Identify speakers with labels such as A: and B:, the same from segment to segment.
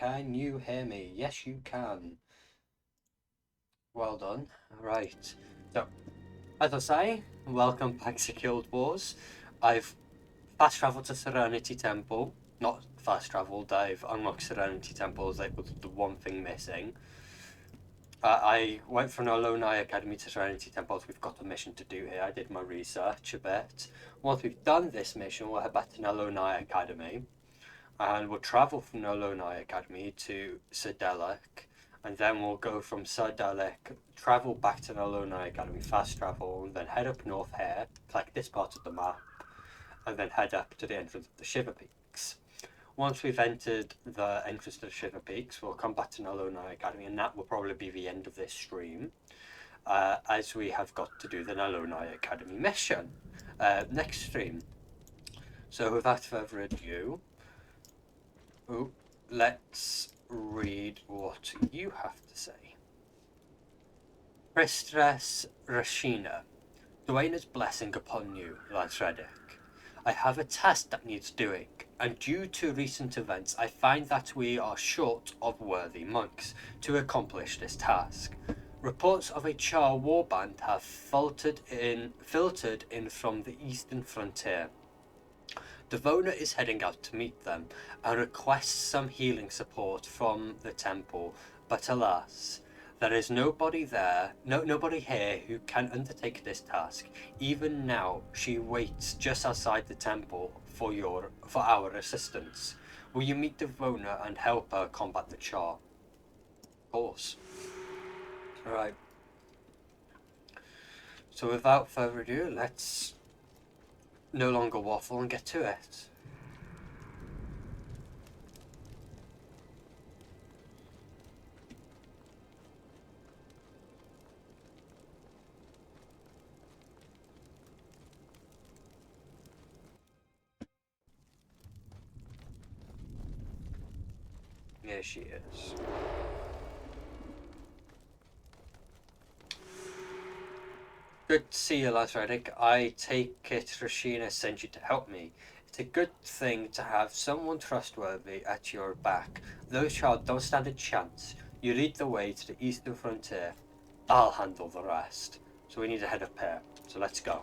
A: Can you hear me? Yes, you can. Well done. Right. So, as I say, welcome back to Guild Wars. I've fast travelled to Serenity Temple. Not fast travelled, I've unlocked Serenity Temple as like the one thing missing. I went from Alonai Academy to Serenity Temple. We've got a mission to do here. I did my research a bit. Once we've done this mission, we'll head back to Alonai Academy. And we'll travel from Alonai Academy to Sedelic. And then we'll go from Sedelic, travel back to Alonai Academy, fast travel, and then head up north here, like this part of the map, and then head up to the entrance of the Shiver Peaks. Once we've entered the entrance to the Shiver Peaks, we'll come back to Nalonai Academy, and that will probably be the end of this stream, as we have got to do the Nalonai Academy mission next stream. So without further ado, let's read what you have to say. Pristres Rashina, Duena's blessing upon you, Lansredic. I have a task that needs doing, and due to recent events, I find that we are short of worthy monks to accomplish this task. Reports of a Char warband have filtered in from the eastern frontier. Devona is heading out to meet them and requests some healing support from the temple, but alas, there is nobody here who can undertake this task. Even now, she waits just outside the temple for our assistance. Will you meet Devona and help her combat the Char? Of course. Alright. So without further ado, let's no longer waffle and get to it. Here she is. Good to see you, Lansredic. I take it Rashina sent you to help me. It's a good thing to have someone trustworthy at your back. Those child don't stand a chance. You lead the way to the eastern frontier. I'll handle the rest. So we need to head up here. So let's go.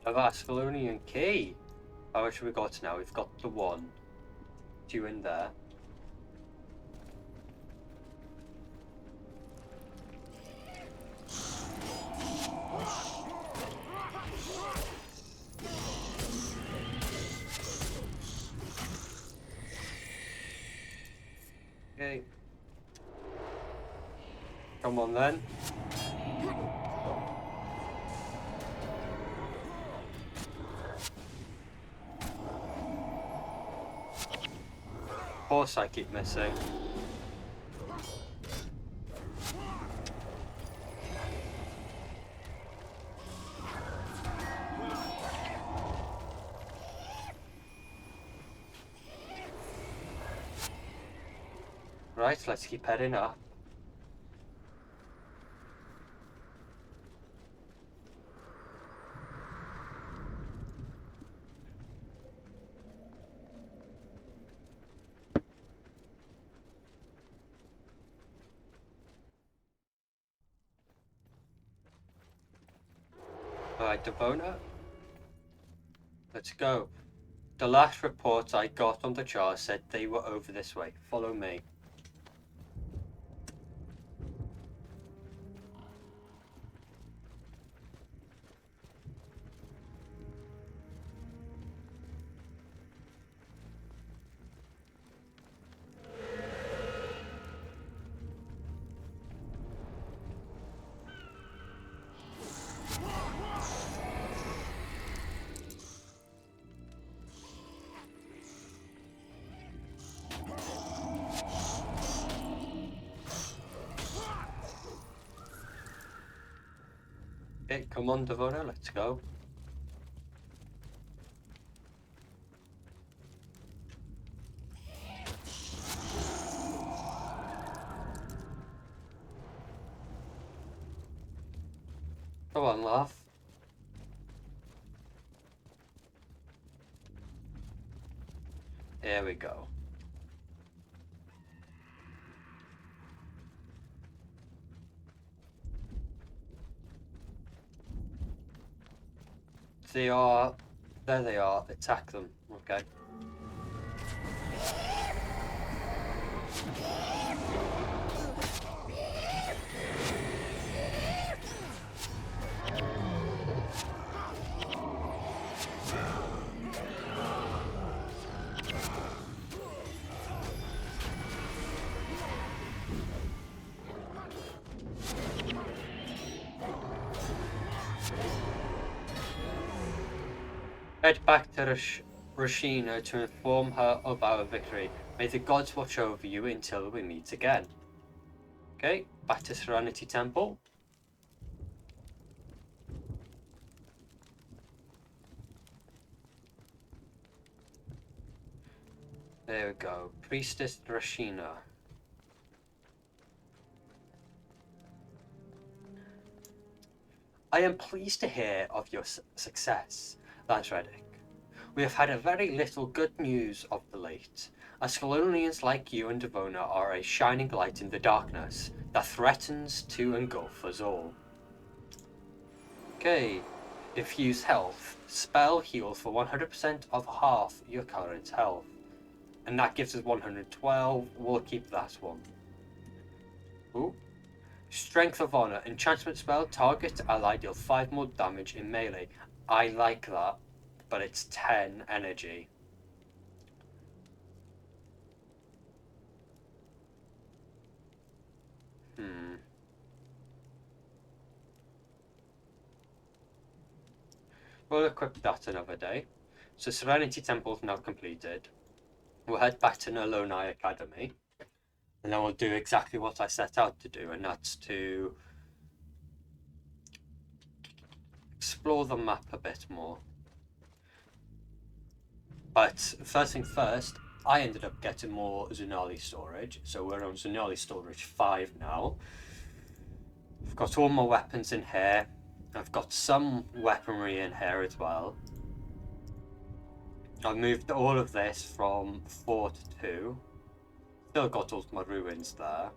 A: A Vascalonian key. How much have we got now? We've got the one. Two in there. Okay. Come on then. Of course I keep missing. Right, let's keep heading up. Alright, Devona. Let's go. The last report I got on the jar said they were over this way. Follow me. Okay, come on, Devona, let's go. Come on, laugh. Here we go. There they are. Attack them. Okay. Head back to Rashina to inform her of our victory. May the gods watch over you until we meet again. Okay, back to Serenity Temple. There we go. Priestess Rashina. I am pleased to hear of your success, Lance Reddick. We have had a very little good news of the late. Ascalonians like you and Devona are a shining light in the darkness that threatens to engulf us all. Okay, diffuse health. Spell heal for 100% of half your current health. And that gives us 112. We'll keep that one. Ooh. Strength of Honor. Enchantment spell. Target ally deal 5 more damage in melee. I like that, but it's 10 energy. We'll equip that another day. So Serenity Temple is now completed. We'll head back to Noloni Academy. And then we'll do exactly what I set out to do, and that's to explore the map a bit more. But first thing first, I ended up getting more Zunali storage. So we're on Zunali storage 5 now. I've got all my weapons in here. I've got some weaponry in here as well. I've moved all of this from 4 to 2. Still got all my ruins there.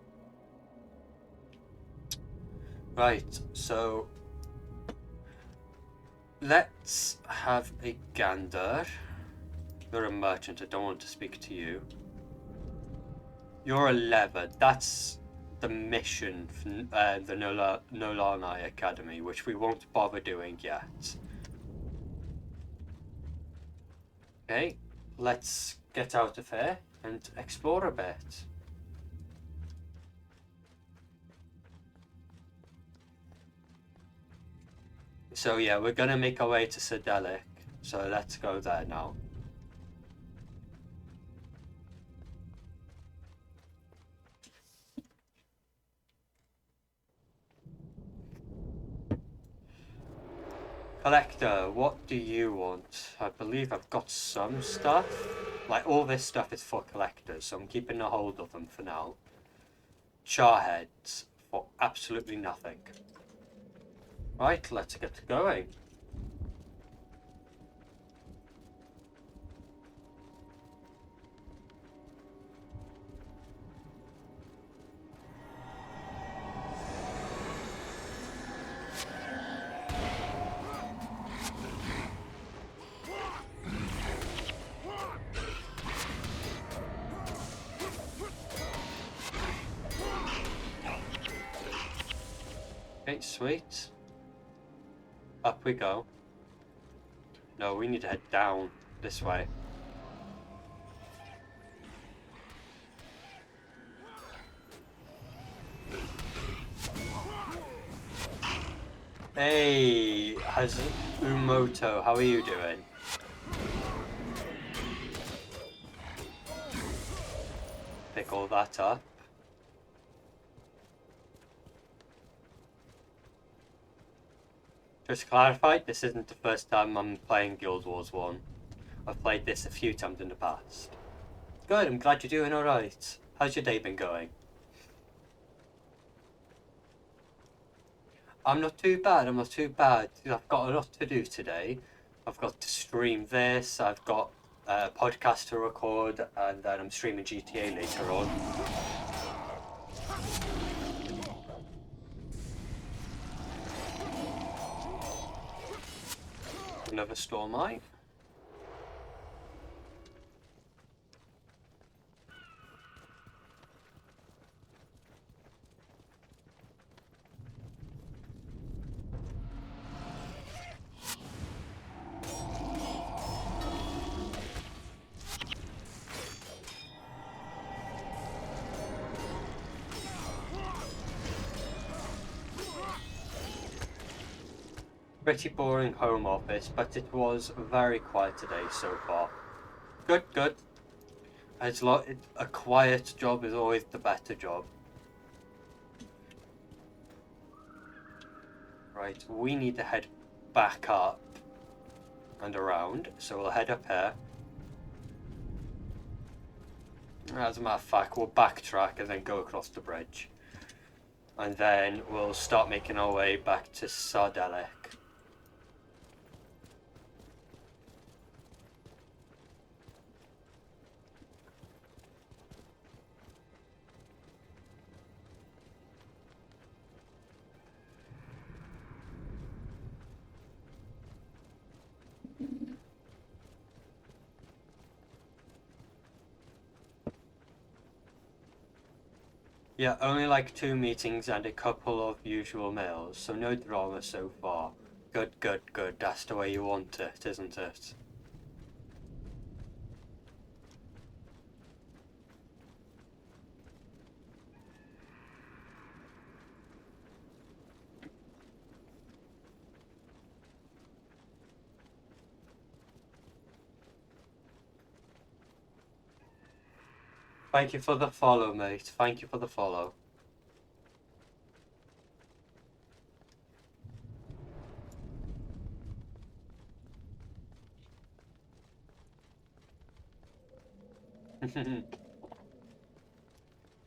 A: Right, so let's have a gander. You're a merchant, I don't want to speak to you. You're a lever. That's the mission from the Noloni Academy, which we won't bother doing yet. Okay, let's get out of here and explore a bit. So yeah, we're gonna make our way to Sedelic. So let's go there now. Collector, what do you want? I believe I've got some stuff. Like, all this stuff is for collectors, so I'm keeping a hold of them for now. Charheads for absolutely nothing. Right, let's get going. Okay, sweet. Up we go. No, we need to head down this way. Hey, Umoto, how are you doing? Pick all that up. Just to clarify, this isn't the first time I'm playing Guild Wars 1. I've played this a few times in the past. Good, I'm glad you're doing alright. How's your day been going? I'm not too bad, I'm not too bad. I've got a lot to do today. I've got to stream this, I've got a podcast to record, and then I'm streaming GTA later on. Another storm mine. Pretty boring home office, but it was very quiet today so far. Good, good. A quiet job is always the better job. Right, we need to head back up and around, so we'll head up here. As a matter of fact, we'll backtrack and then go across the bridge. And then we'll start making our way back to Sedelic. Yeah, only like 2 meetings and a couple of usual mails, so no drama so far. Good, good, good. That's the way you want it, isn't it? Thank you for the follow, mate. Thank you for the follow.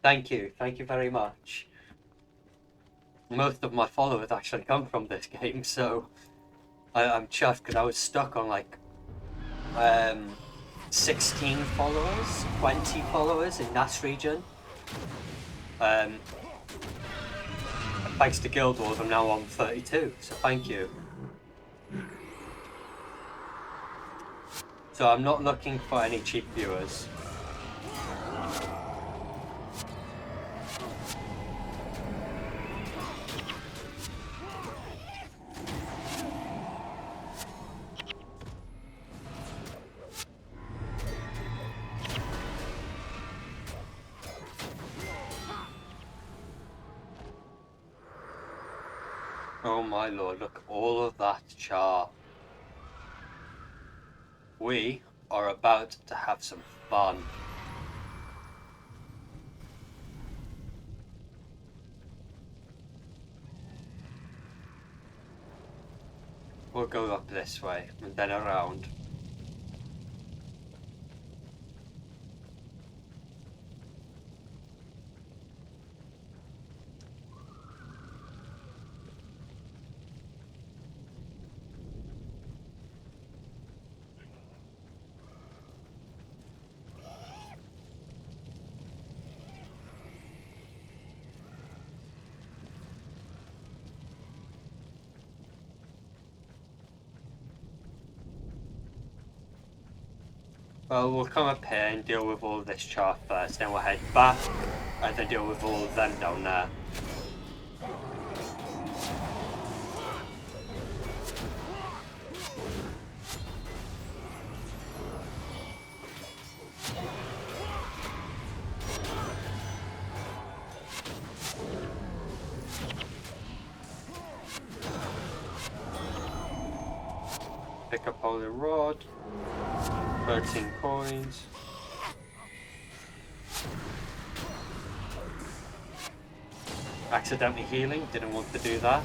A: Thank you very much. Most of my followers actually come from this game, so I'm chuffed because I was stuck on like 16 followers, 20 followers in that region. Thanks to Guild Wars, I'm now on 32, so thank you. So I'm not looking for any cheap viewers. Oh my lord, look, all of that char. We are about to have some fun. We'll go up this way and then around. Well, we'll come up here and deal with all this char first, then we'll head back and then deal with all of them down there. Pick up holy rod, 13 coins. Accidentally healing, didn't want to do that.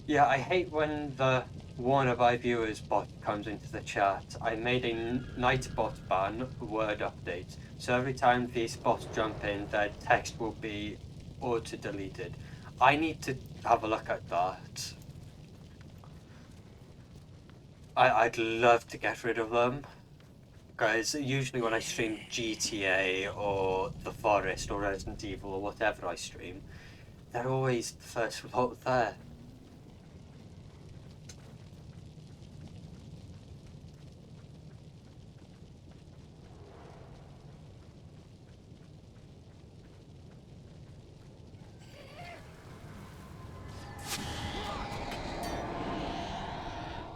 A: Yeah, I hate when the Warner by Viewers bot comes into the chat. I made a Nightbot ban word update, so every time these bots jump in, their text will be auto-deleted. I need to have a look at that. I'd love to get rid of them. Guys, usually when I stream GTA or The Forest or Resident Evil or whatever I stream, they're always the first vote there.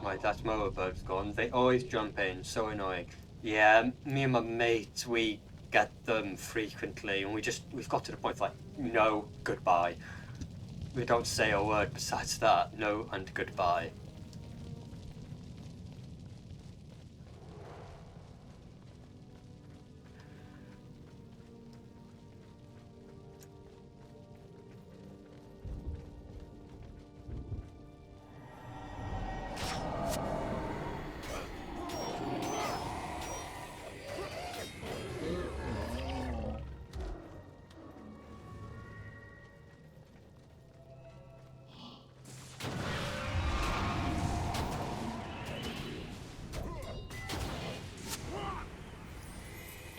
A: Right, that mower bird's gone. They always jump in, so annoying. Yeah, me and my mate, we get them frequently, and we've got to the point like, no, goodbye. We don't say a word besides that, no and goodbye.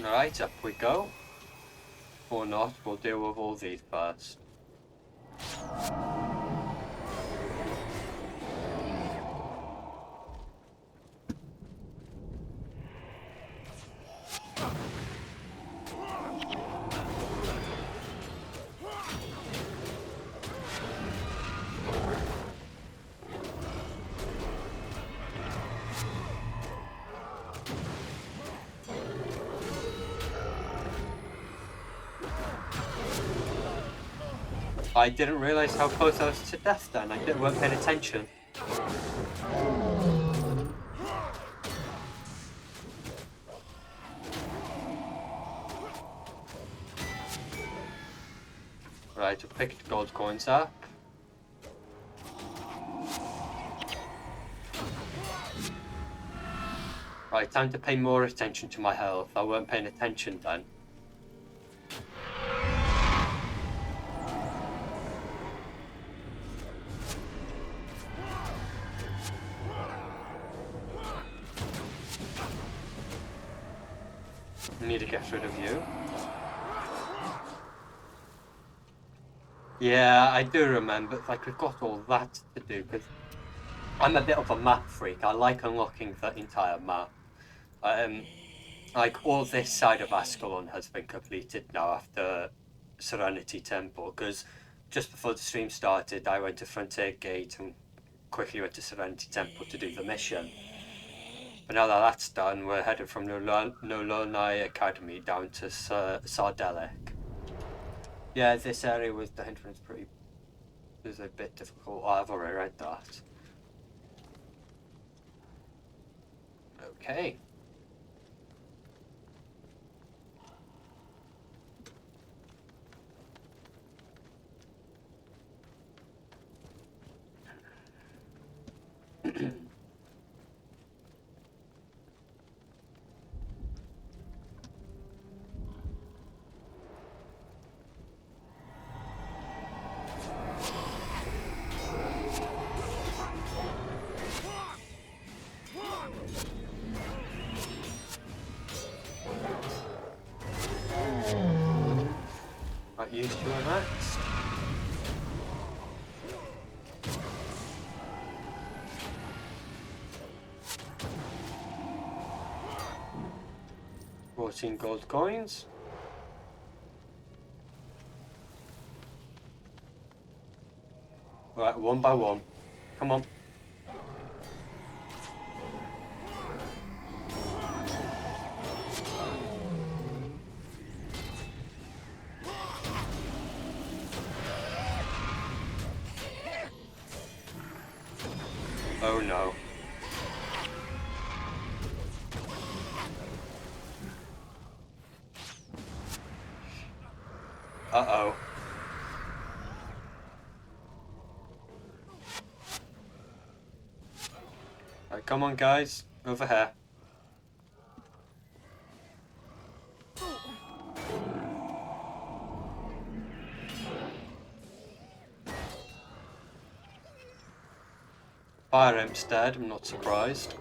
A: Alright, up we go. Or not, we'll deal with all these first. I didn't realise how close I was to death then. I weren't paying attention. Right, I picked gold coins up. Right, time to pay more attention to my health. I weren't paying attention then. Need to get rid of you. Yeah, I do remember. Like, we've got all that to do, because I'm a bit of a map freak. I like unlocking the entire map. like all this side of Ascalon has been completed now after Serenity Temple, because just before the stream started I went to Frontier Gate and quickly went to Serenity Temple to do the mission. But now that that's done, we're headed from Nolonai Academy down to Sardelic. Yeah, this area with the entrance is a bit difficult. Oh, I've already read that. Okay. Right, you two are next. $14 gold coins. Right, one by one. Come on. Oh no. Uh-oh. Right, come on guys, over here. Fire instead, I'm not surprised.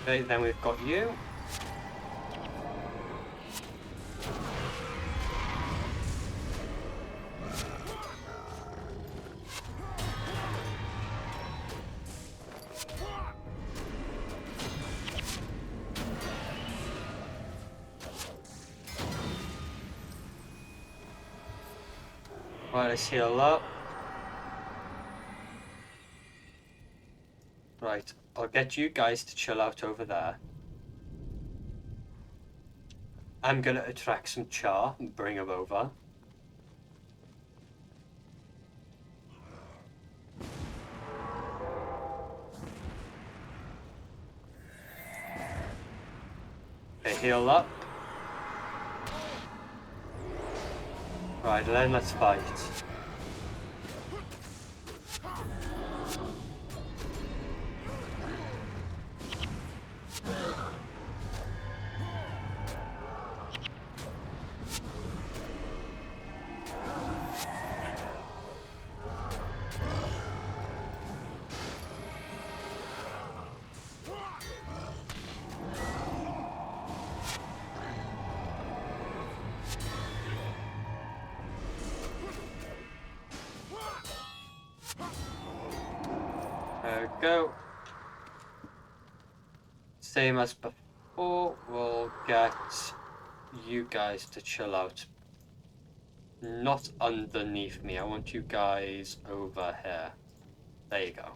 A: Okay, then we've got you. Right, let's heal up. Right, I'll get you guys to chill out over there. I'm gonna attract some char and bring them over. Okay, heal up. Right, then let's fight. There we go. Same as before, we'll get you guys to chill out. Not underneath me, I want you guys over here. There you go.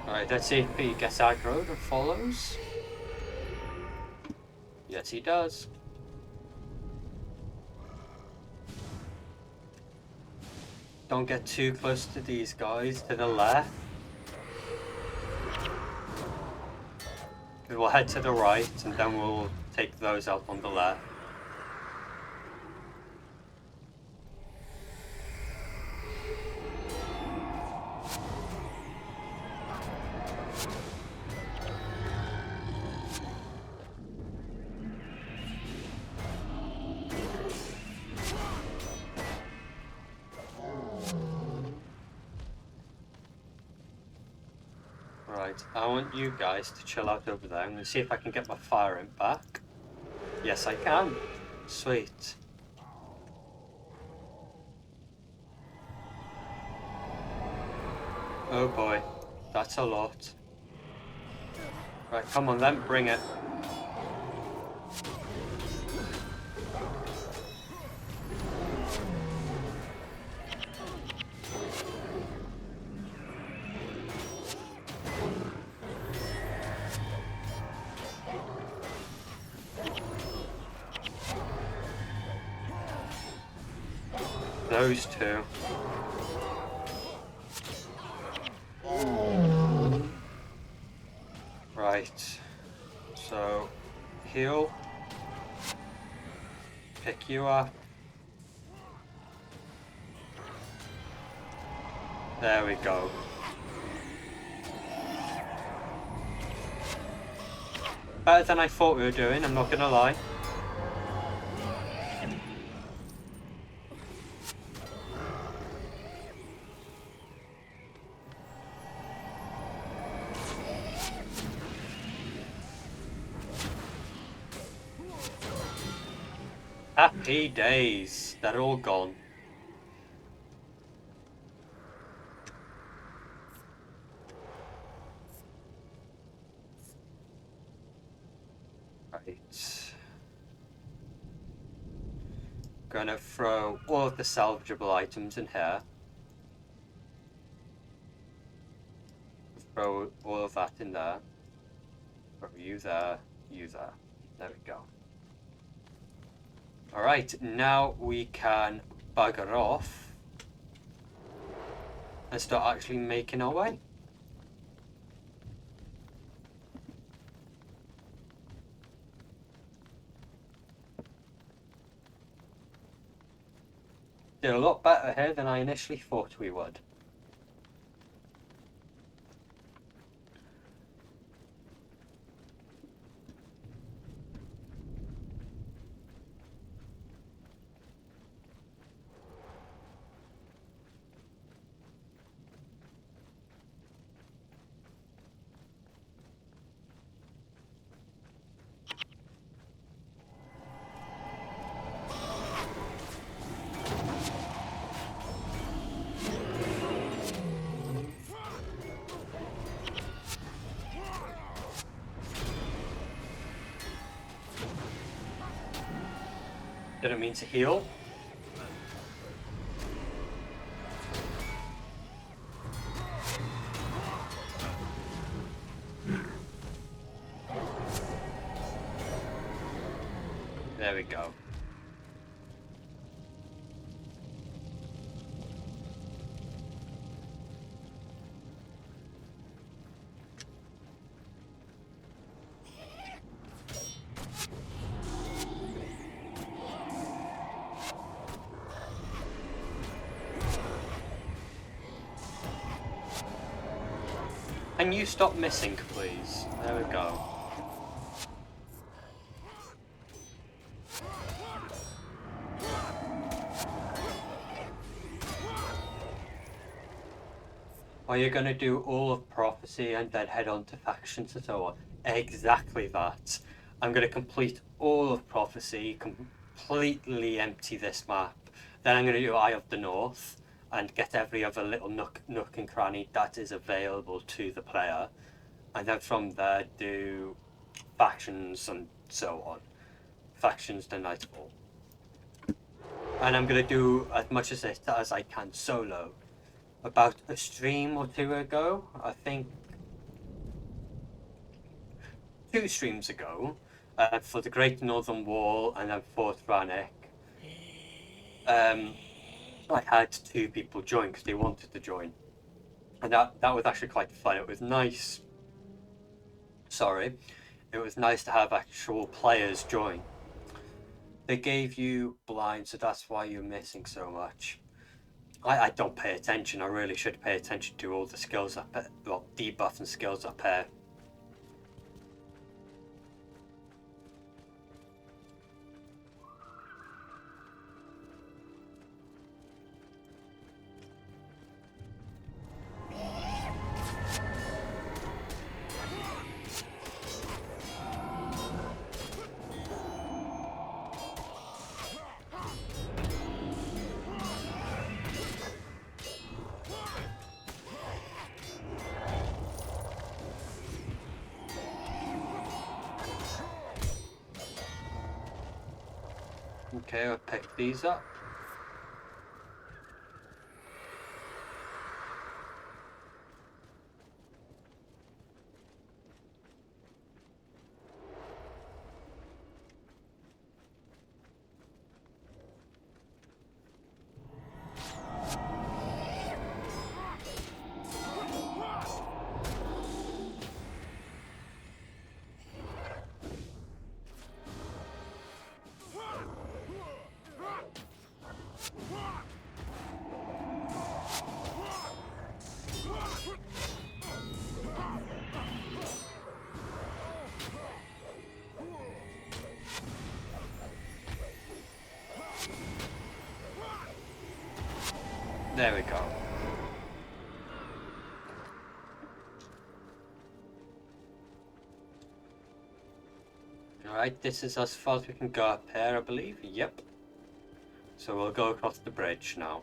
A: Alright, let's see if he gets aggroed and follows. Yes, he does. Don't get too close to these guys to the left. We'll head to the right and then we'll take those out on the left. Right, I want you guys to chill out over there. I'm going to see if I can get my fire imp back. Yes, I can. Sweet. Oh boy, that's a lot. Right, come on then, bring it. Those two. Right, so heal, pick you up. There we go. Better than I thought we were doing, I'm not gonna lie. Happy days, they're all gone. Right. Gonna throw all of the salvageable items in here. Throw all of that in there. Throw you there, you there. There we go. Alright, now we can bugger off and start actually making our way. Did a lot better here than I initially thought we would. Didn't mean to heal. There we go. Can you stop missing, please? There we go. Are you going to do all of Prophecy and then head on to Factions and so on? Exactly that. I'm going to complete all of Prophecy, completely empty this map. Then I'm going to do Eye of the North and get every other little nook and cranny that is available to the player. And then from there do Factions and so on. Factions to Nightfall. And I'm going to do as much of this as I can solo. About a stream or two ago, I think 2 streams ago, for the Great Northern Wall and then Fort Rannick, I had 2 people join because they wanted to join. And that was actually quite fun. It was nice. Sorry. It was nice to have actual players join. They gave you blind, so that's why you're missing so much. I don't pay attention. I really should pay attention to all the skills up here. Well, debuff and skills up here. Okay, I'll pick these up. There we go. Alright, this is as far as we can go up here, I believe. Yep. So we'll go across the bridge now.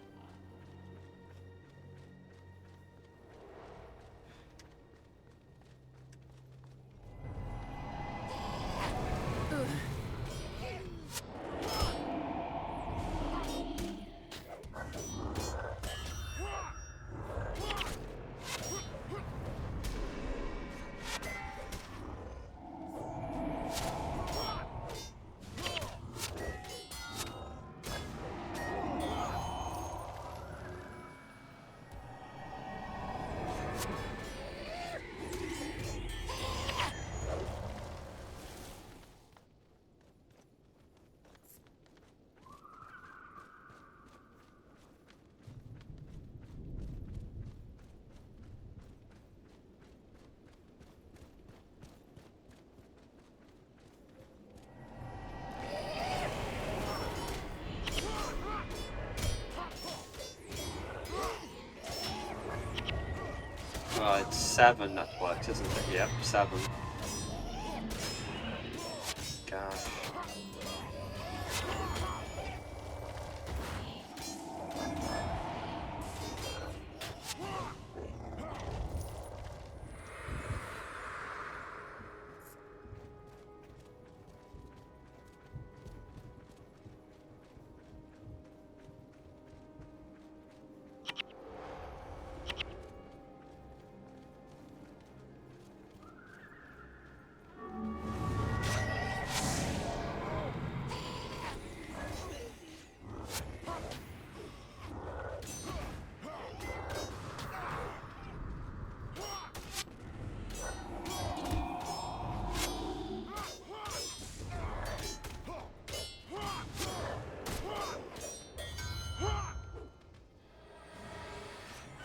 A: It's 7 that works, isn't it? Yep, 7. Gosh.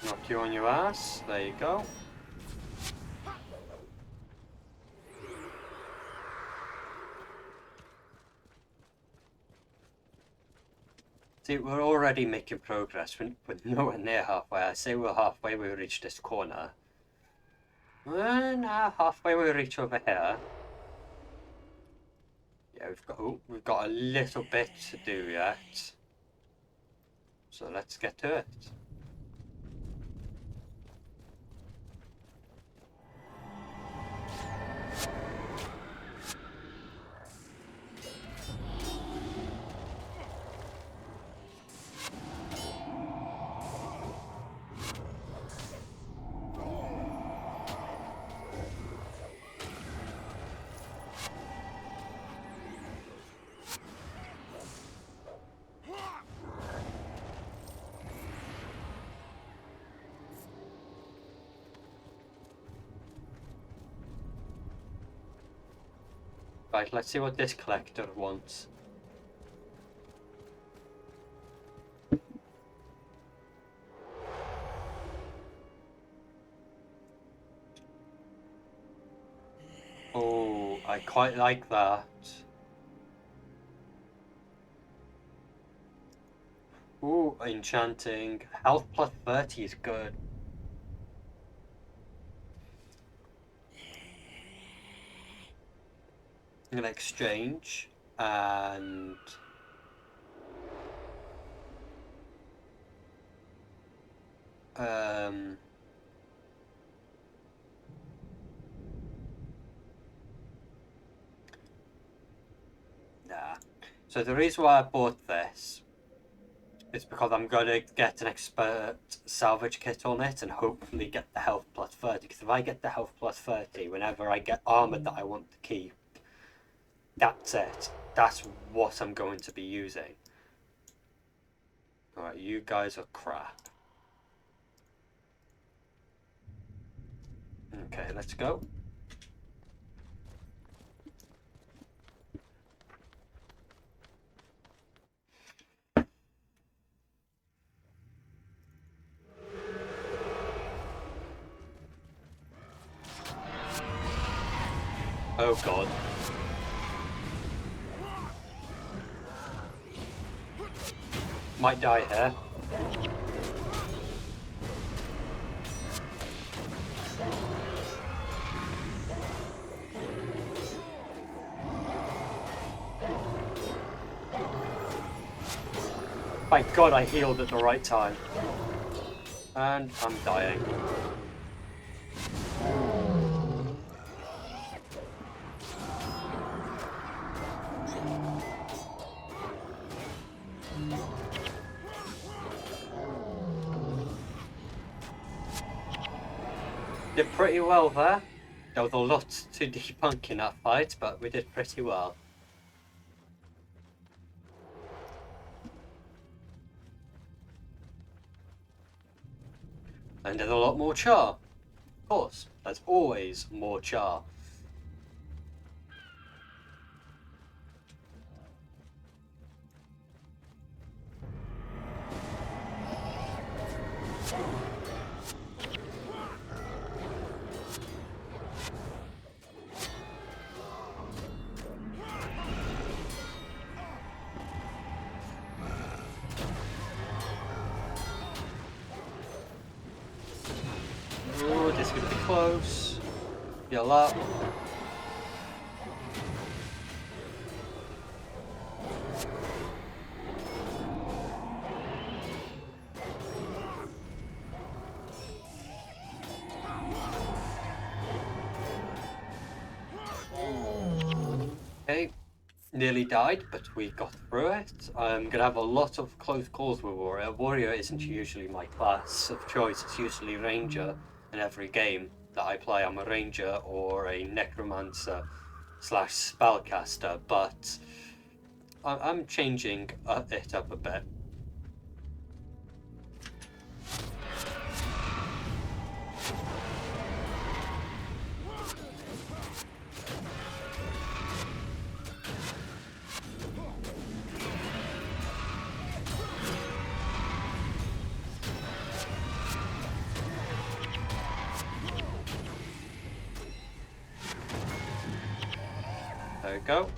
A: Knock you on your ass. There you go. See, we're already making progress. We're nowhere near halfway. I say we're halfway, we reach this corner. Well, now halfway we reach over here. Yeah, we've got a little bit to do yet. So let's get to it. Right, let's see what this collector wants. Oh, I quite like that. Ooh, enchanting. Health plus 30 is good. In exchange, and nah. So the reason why I bought this is because I'm going to get an expert salvage kit on it and hopefully get the health plus 30. Because if I get the health plus 30, whenever I get armor that I want to keep, that's it. That's what I'm going to be using. Alright, you guys are crap. Okay, let's go. Oh god. Might die here. Thank god I healed at the right time. And I'm dying. Did pretty well there. There was a lot to debunk in that fight, but we did pretty well. And there's a lot more char. Of course, there's always more char. Ooh, this is going to be close. Heal up. Okay, nearly died, but we got through it. I'm going to have a lot of close calls with Warrior. Warrior isn't usually my class of choice. It's usually Ranger in every game that I play. I'm a Ranger or a Necromancer / Spellcaster, but I'm changing it up a bit. There we go.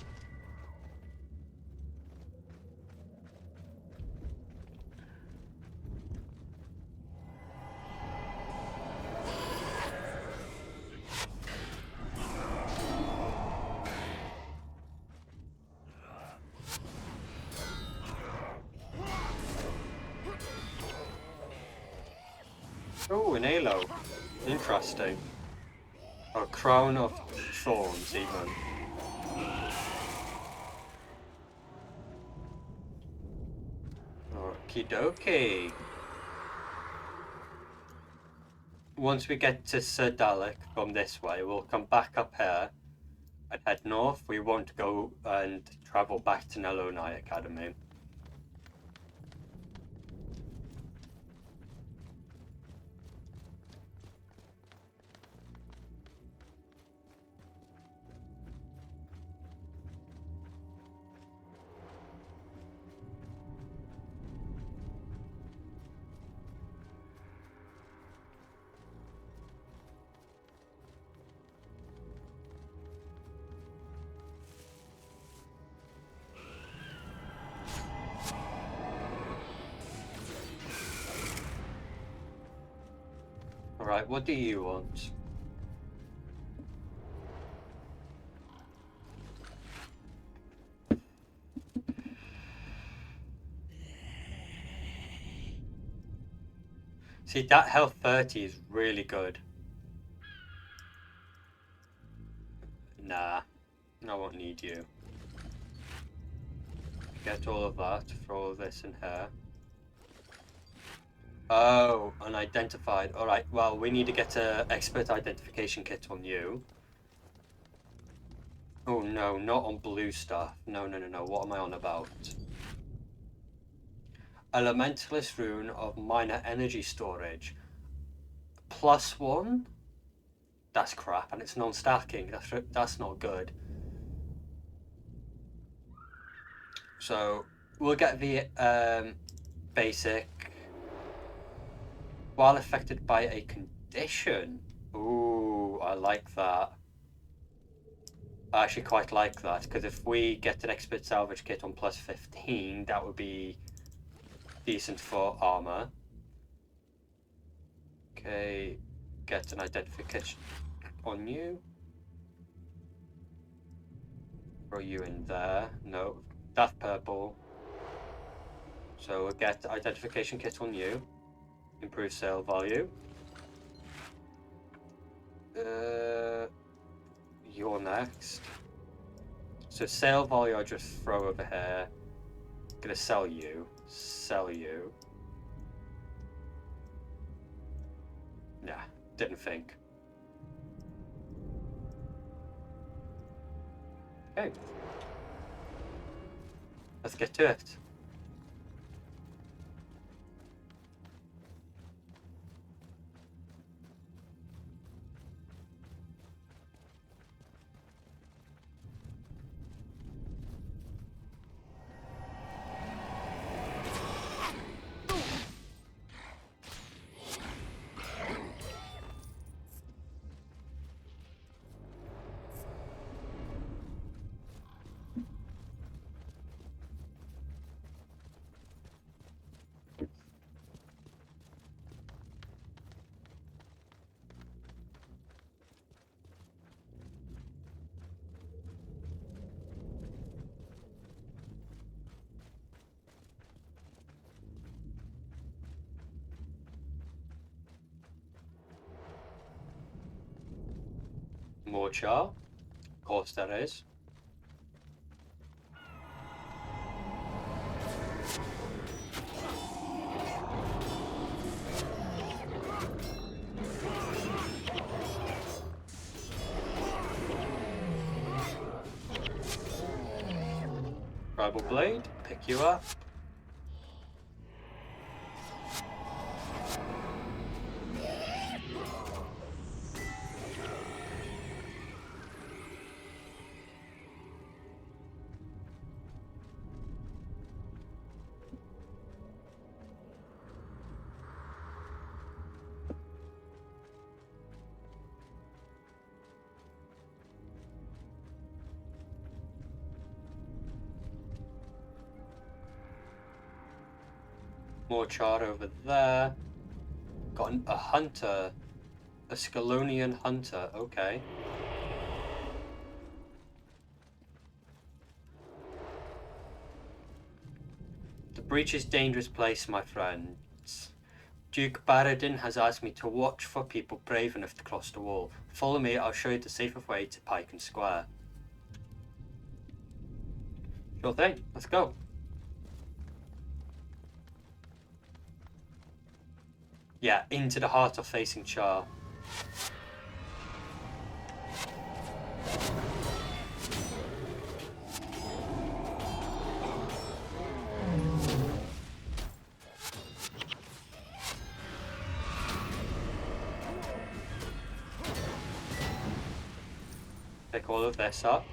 A: Oh, an halo. Interesting. A crown of thorns, even. Okie dokie. Once we get to Sir Dalek from this way, we'll come back up here and head north. We won't go and travel back to Nelonai Academy. Alright, what do you want? See, that health 30 is really good. Nah, I won't need you. Get all of that. Throw this in here. Oh, unidentified. Alright, well, we need to get an expert identification kit on you. Oh no, not on blue stuff. No, no, no, no. What am I on about? Elementalist rune of minor energy storage. +1? That's crap, and it's non-stacking. That's not good. So we'll get the basic. While affected by a condition. Ooh, I like that. I actually quite like that, because if we get an expert salvage kit on +15, that would be decent for armor. Okay, get an identification on you. Throw you in there. No, that's purple. So we'll get identification kit on you. Improve sale value. You're next. So sale value I just throw over here. Gonna sell you. Sell you. Nah, didn't think. Okay. Let's get to it. More char. Of course there is. Tribal Blade, pick you up. More char over there. Got a hunter. A Scalonian hunter, okay. The breach is a dangerous place, my friends. Duke Baradin has asked me to watch for people brave enough to cross the wall. Follow me, I'll show you the safest way to Pike and Square. Sure thing, let's go. Yeah, into the heart of facing Char. Pick all of this up.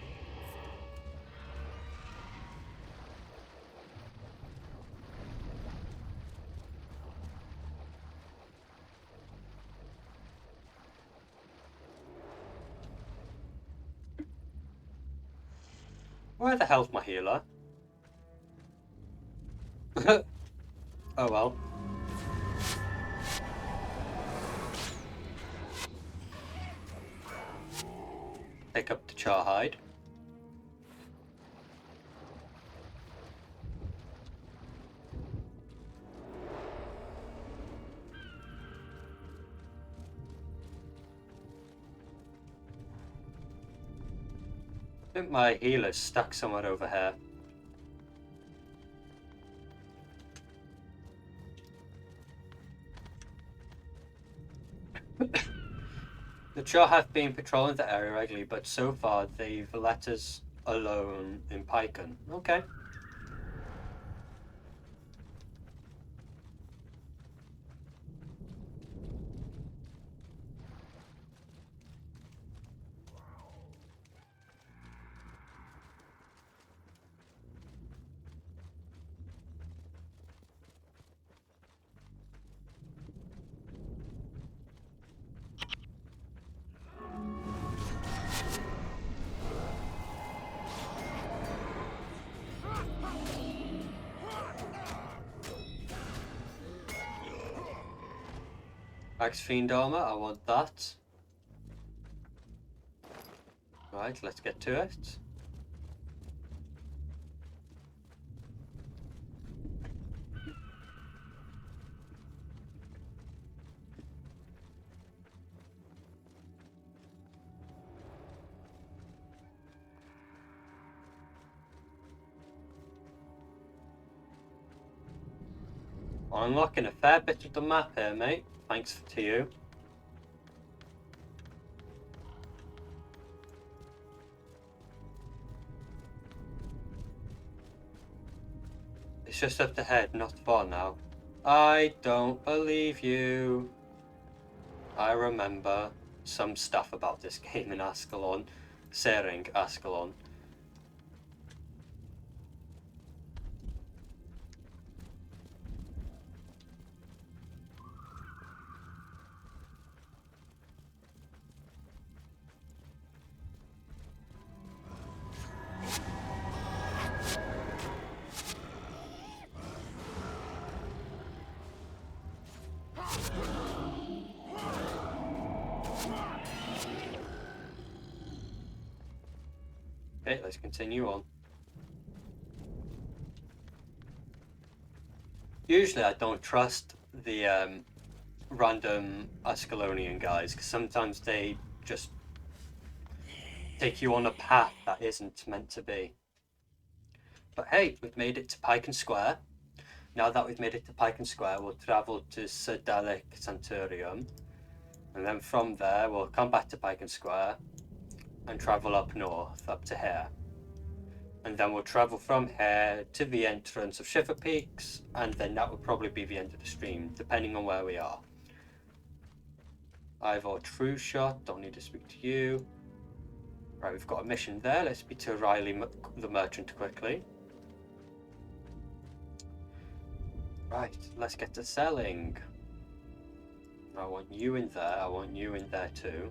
A: Where the hell's my healer? Oh well. Pick up the Char hide. I think my healer's stuck somewhere over here. The Cho have been patrolling the area regularly, but so far they've let us alone in Pycon. Okay. Axe Fiend armor, I want that. Right, let's get to it. Unlocking a fair bit of the map here, mate. Thanks to you. It's just up ahead, not far now. I don't believe you. I remember some stuff about this game in Ascalon. Sering Ascalon. Okay, let's continue on. Usually I don't trust the random Ascalonian guys, because sometimes they just take you on a path that isn't meant to be. But hey, we've made it to Pycon Square. Now that we've made it to Pycon Square, we'll travel to Sedalic Santurium. And then from there, we'll come back to Pycon Square and travel up north, up to here. And then we'll travel from here to the entrance of Shiver Peaks, and then that will probably be the end of the stream, depending on where we are. Ivor True Shot, don't need to speak to you. Right, we've got a mission there. Let's speak to Riley the Merchant quickly. Right, let's get to selling. I want you in there, I want you in there too.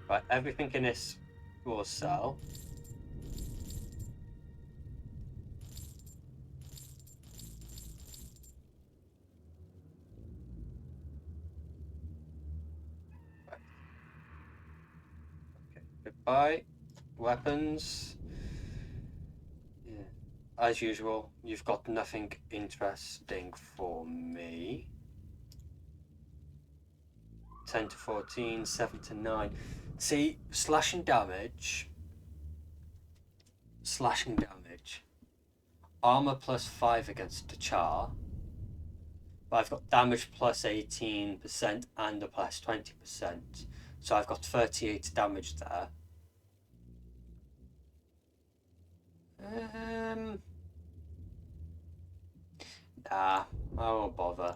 A: Right, everything in this will sell. Right. Okay, goodbye. Weapons. Yeah. As usual, you've got nothing interesting for me. 10 to 14, 7 to 9. See, slashing damage. Armor plus 5 against the Char. But I've got damage plus 18% and a plus 20%. So I've got 38 damage there. Nah, I won't bother.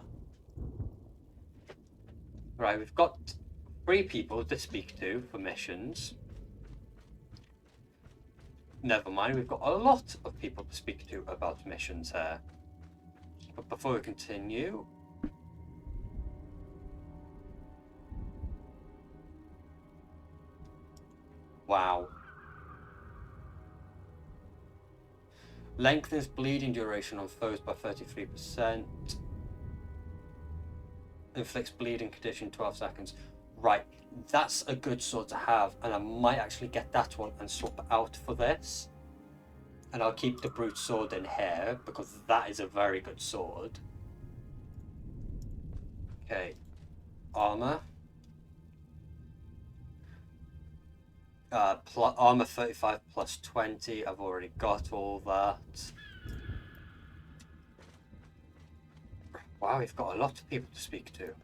A: Right, we've got 3 people to speak to for missions. Never mind, we've got a lot of people to speak to about missions here. But before we continue... Wow. Lengthens bleeding duration on foes by 33%. Inflicts bleeding condition 12 seconds. Right, that's a good sword to have, and I might actually get that one and swap it out for this. And I'll keep the brute sword in here, because that is a very good sword. Okay. Armor. Armor 35 plus 20. I've already got all that. Wow, we've got a lot of people to speak to.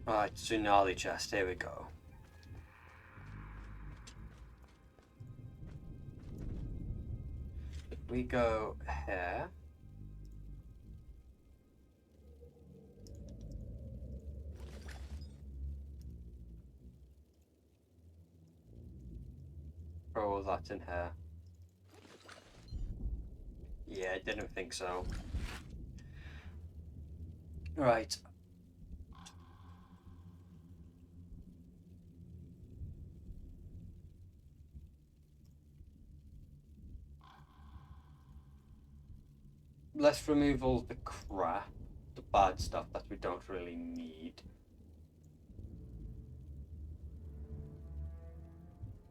A: Right, Tsunali chest, here we go. We go here. Throw all that in here. Yeah, didn't think so. Right. Let's remove all the crap, the bad stuff that we don't really need.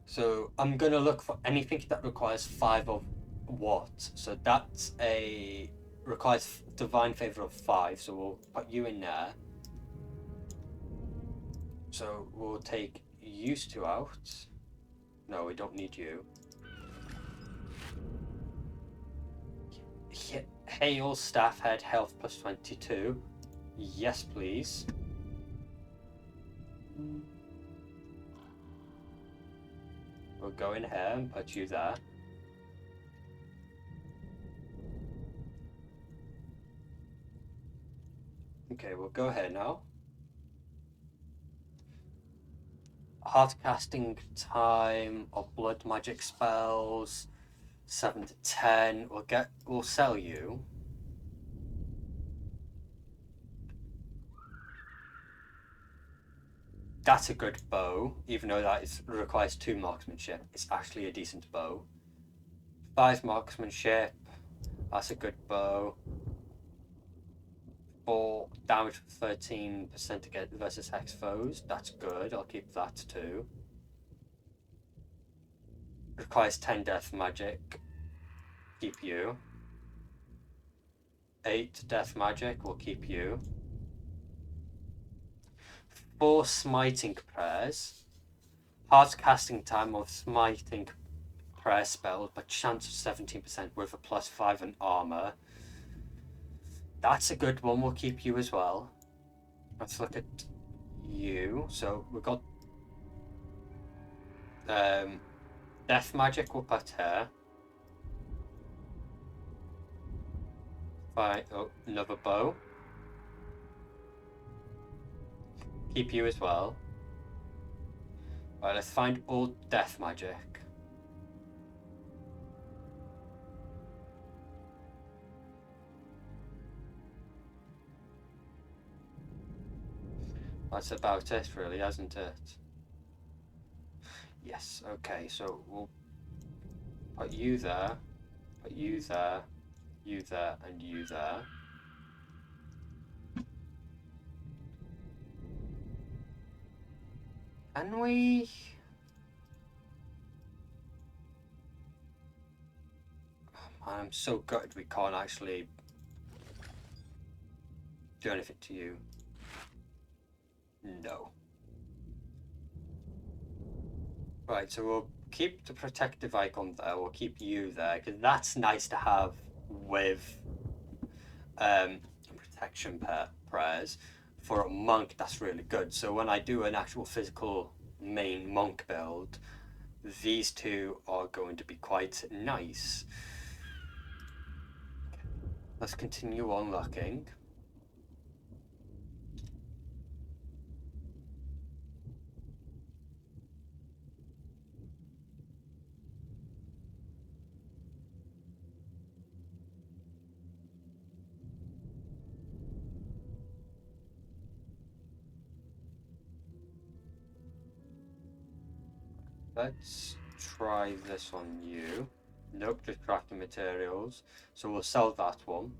A: So I'm gonna look for anything that requires 5 of what. So that's a requires divine favor of 5. So we'll put you in there. So we'll take used to out. No, we don't need you. Hail staff head health plus 22. Yes, please. We'll go in here and put you there. Okay, we'll go here now. Hard casting time of blood magic spells 7 to 10. We'll sell you. That's a good bow, even though requires 2 marksmanship. It's actually a decent bow. 5 marksmanship. That's a good bow. 4 damage for 13% against versus hex foes. That's good. I'll keep that too. Requires 10 death magic. Keep you. 8 death magic. We'll keep you. 4 smiting prayers. Hard casting time of smiting prayer spells, but chance of 17% with a plus 5 in armor. That's a good one. We'll keep you as well. Let's look at you. So we've got death magic. We'll put here. Fine. Oh, another bow. Keep you as well. Right, let's find all death magic. That's about it, really, hasn't it? Yes, okay, so we'll put you there, put you there, you there, and you there. Can we? I'm so gutted we can't actually do anything to you. No. Right, so we'll keep the protective icon there, we'll keep you there, because that's nice to have with protection prayers. For a monk, that's really good. So when I do an actual physical main monk build, these two are going to be quite nice. Let's continue on looking. Let's try this on you. Nope, just crafting materials. So we'll sell that one.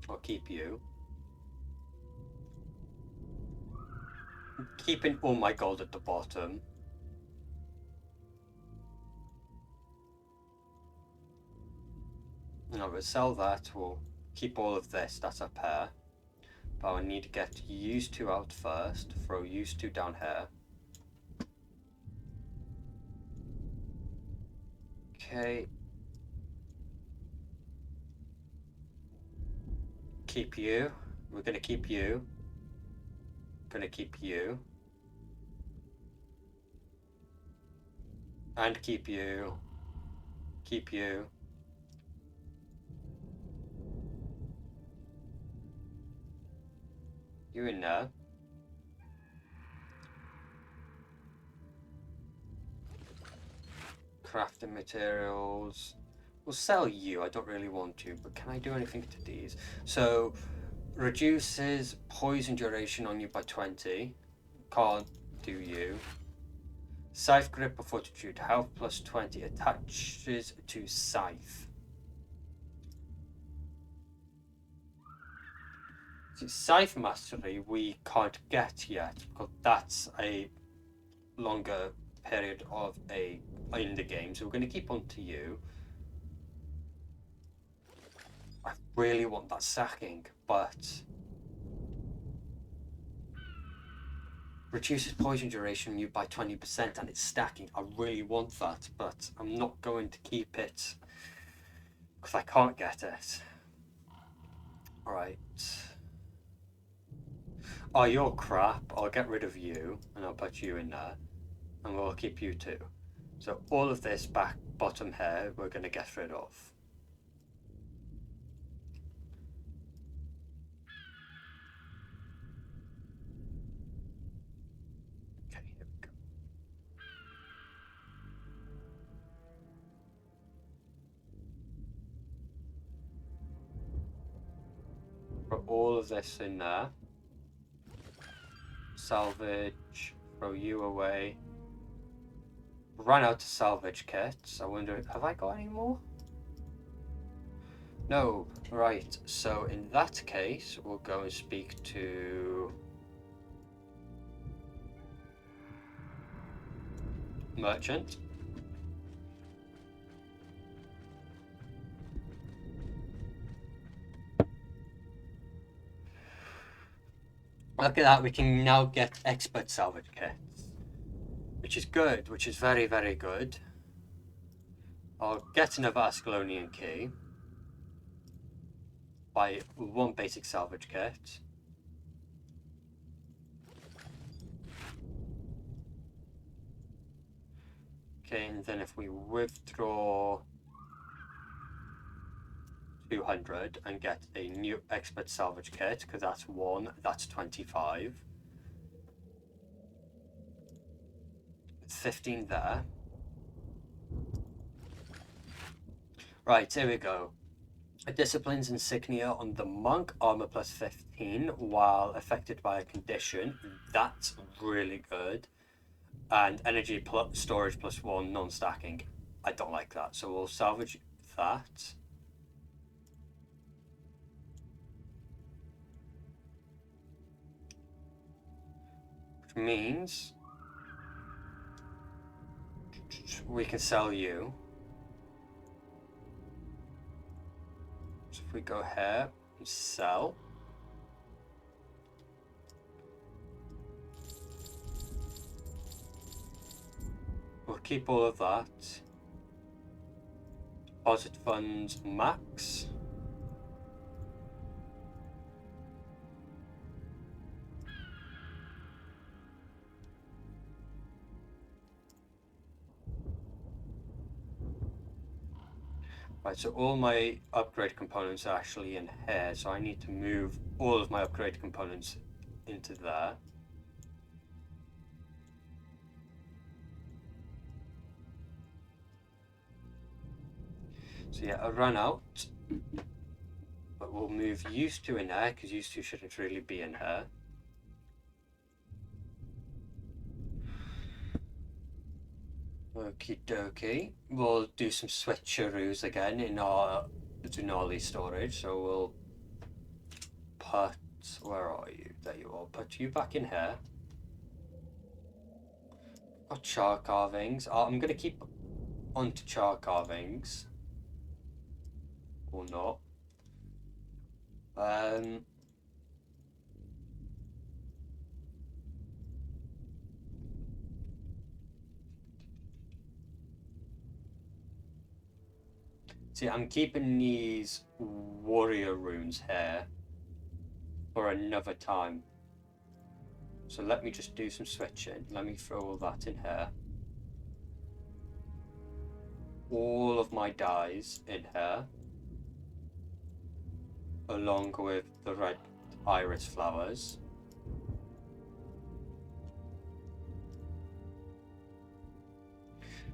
A: I'll keep you. Keeping all my gold at the bottom. No, we'll sell that. We'll keep all of this. That's a pair. But I need to get used to out first. Throw used to down here. Okay. Keep you. We're going to keep you. gonna keep you. And keep you. Keep you. You in there. Crafting materials. We'll sell you. I don't really want to, but can I do anything to these? So, reduces poison duration on you by 20. Can't do you. Scythe grip of fortitude. Health plus 20. Attaches to scythe. See, scythe mastery we can't get yet because that's a longer period of in the game, so we're going to keep on to you. I really want that sacking, but reduces poison duration you by 20% and it's stacking. I really want that, but I'm not going to keep it because I can't get it. Alright. Oh, you're crap. I'll get rid of you and I'll put you in there. And we'll keep you too. So all of this back bottom here we're going to get rid of. Okay, here we go. Put all of this in there. Salvage, throw you away. Ran out of salvage kits. I wonder, have I got any more? No. Right, so in that case, we'll go and speak to merchant. Look at that, we can now get expert salvage kits, which is good, which is very, very good. I'll get another Ascalonian key. Buy one basic salvage kit. Okay, and then if we withdraw 200 and get a new expert salvage kit, because that's 1, that's 25. 15 there. Right, here we go. Disciplines insignia on the monk, armor plus 15 while affected by a condition. That's really good. And energy plus storage plus 1 non-stacking. I don't like that, so we'll salvage that. Which means we can sell you. So if we go here and sell. We'll keep all of that. Deposit funds max. Right, so all my upgrade components are actually in here, so I need to move all of my upgrade components into there. So yeah, I run out, but we'll move used to in here, because used to shouldn't really be in here. Okie dokie. We'll do some switcheroos again in our Denali storage. So we'll put, where are you? There you are. Put you back in here. Got char carvings. I'm going to keep onto char carvings. Or not. See, I'm keeping these warrior runes here for another time. So let me just do some switching. Let me throw all that in here. All of my dyes in here, along with the red iris flowers.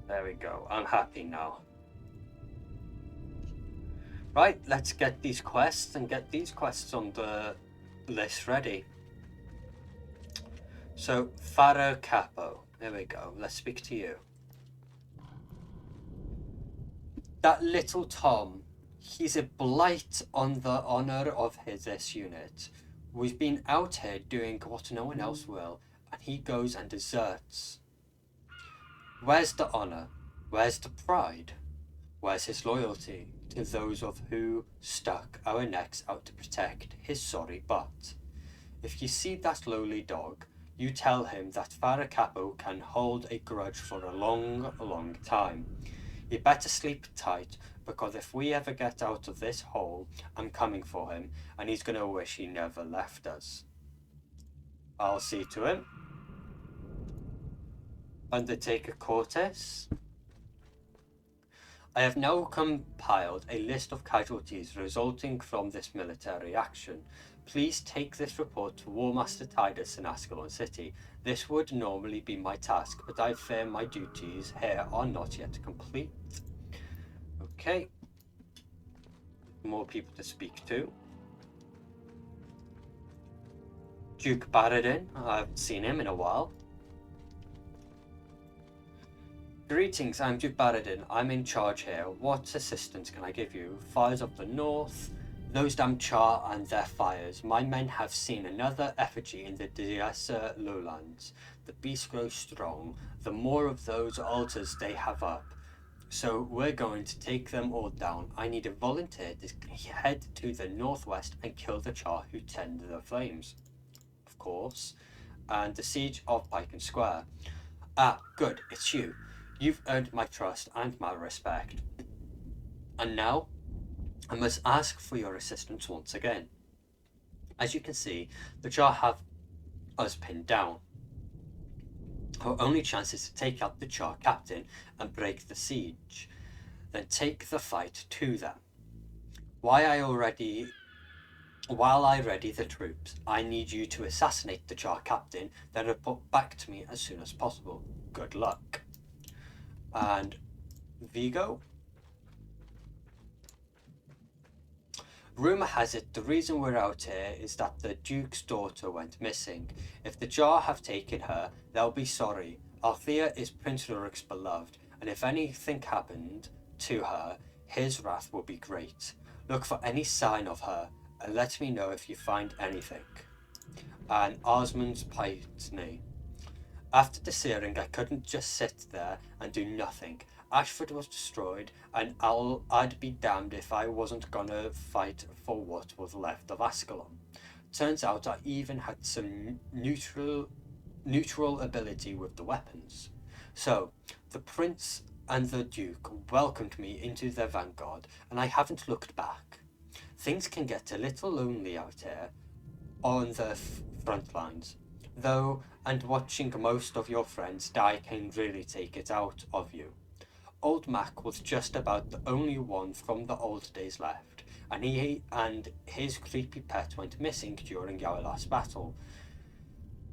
A: There we go. I'm happy now. Right, let's get these quests and get these quests on the list ready. So, Faro Capo. There we go. Let's speak to you. That little Tom, he's a blight on the honour of this unit. We've been out here doing what no one else will, and he goes and deserts. Where's the honour? Where's the pride? Where's his loyalty to those of who stuck our necks out to protect his sorry butt? If you see that lowly dog, you tell him that Faro Capo can hold a grudge for a long, long time. He better sleep tight, because if we ever get out of this hole, I'm coming for him, and he's gonna wish he never left us. I'll see to him. Undertaker Cortes. I have now compiled a list of casualties resulting from this military action. Please take this report to War Master Titus in Ascalon City. This would normally be my task, but I fear my duties here are not yet complete. Okay. More people to speak to. Duke Baradin, I haven't seen him in a while. Greetings, I'm Duke Baradin. I'm in charge here. What assistance can I give you? Fires of the North, those damn Char and their fires. My men have seen another effigy in the Diasa lowlands. The beasts grow strong, the more of those altars they have up. So we're going to take them all down. I need a volunteer to head to the northwest and kill the Char who tend the flames. Of course. And the siege of Pike Square. Ah, good, it's you. You've earned my trust and my respect. And now, I must ask for your assistance once again. As you can see, the Char have us pinned down. Our only chance is to take out the Char captain and break the siege. Then take the fight to them. While I ready the troops, I need you to assassinate the Char captain, then report back to me as soon as possible. Good luck. And Vigo. Rumour has it the reason we're out here is that the Duke's daughter went missing. If the Jar have taken her, they'll be sorry. Althea is Prince Rurik's beloved, and if anything happened to her, his wrath will be great. Look for any sign of her, and let me know if you find anything. And Osmond's Pitney. After the searing, I couldn't just sit there and do nothing. Ashford was destroyed, and I'd be damned if I wasn't gonna fight for what was left of Ascalon. Turns out I even had some neutral ability with the weapons. So, the Prince and the Duke welcomed me into their vanguard, and I haven't looked back. Things can get a little lonely out here on the front lines, though, and watching most of your friends die can really take it out of you. Old Mac was just about the only one from the old days left, and he and his creepy pet went missing during our last battle.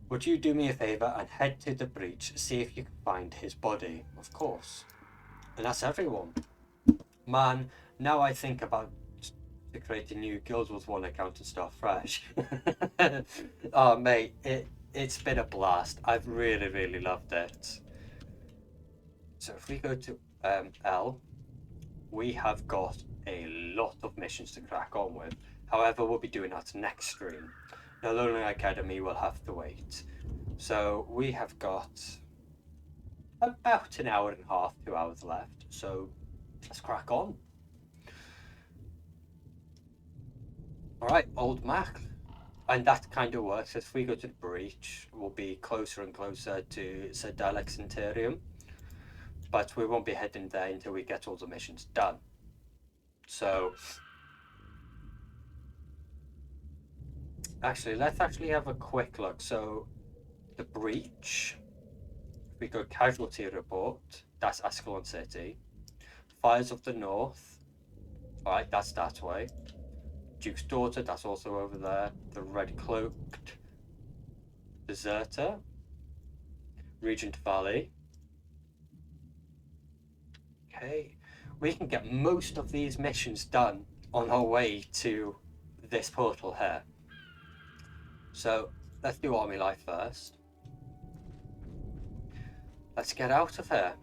A: Would you do me a favour and head to the breach, see if you can find his body? Of course. And that's everyone. Man, now I think about to create a new Guild Wars 1 account and start fresh. Oh mate, it's been a blast. I've really loved it. So if we go to L, we have got a lot of missions to crack on with. However, we'll be doing that next stream. Now, Lonely Academy will have to wait. So we have got about an hour and a half, 2 hours left. So let's crack on. Alright, Old Mac. And that kind of works. If we go to the breach, we'll be closer and closer to Sir Dalek's Interium. But we won't be heading there until we get all the missions done. So, actually, let's actually have a quick look. So, the breach. We go casualty report. That's Ascalon City. Fires of the North. Alright, that's that way. Duke's Daughter, that's also over there. The Red Cloaked Deserter. Regent Valley. Okay. We can get most of these missions done on our way to this portal here. So, let's do Army Life first. Let's get out of here.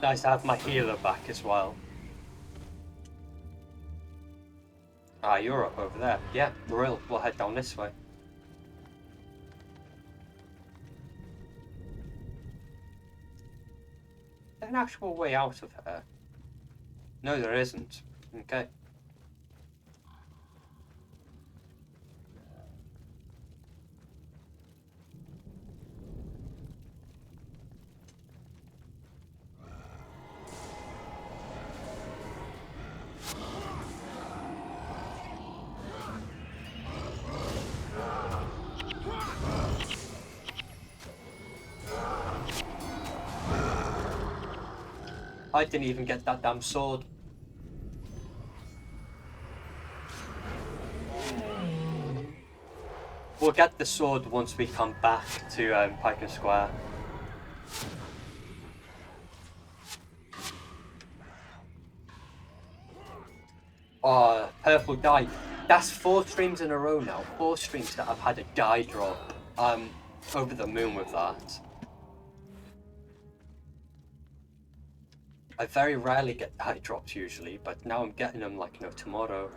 A: Nice to have my healer back as well. Ah, you're up over there. Yeah, we'll head down this way. Is there an actual way out of here? No, there isn't. Okay. I didn't even get that damn sword. We'll get the sword once we come back to Pike Square. Oh, purple dye. That's 4 streams in a row now. 4 streams that I've had a dye drop. I'm over the moon with that. I very rarely get dye drops usually, but now I'm getting them like no tomorrow.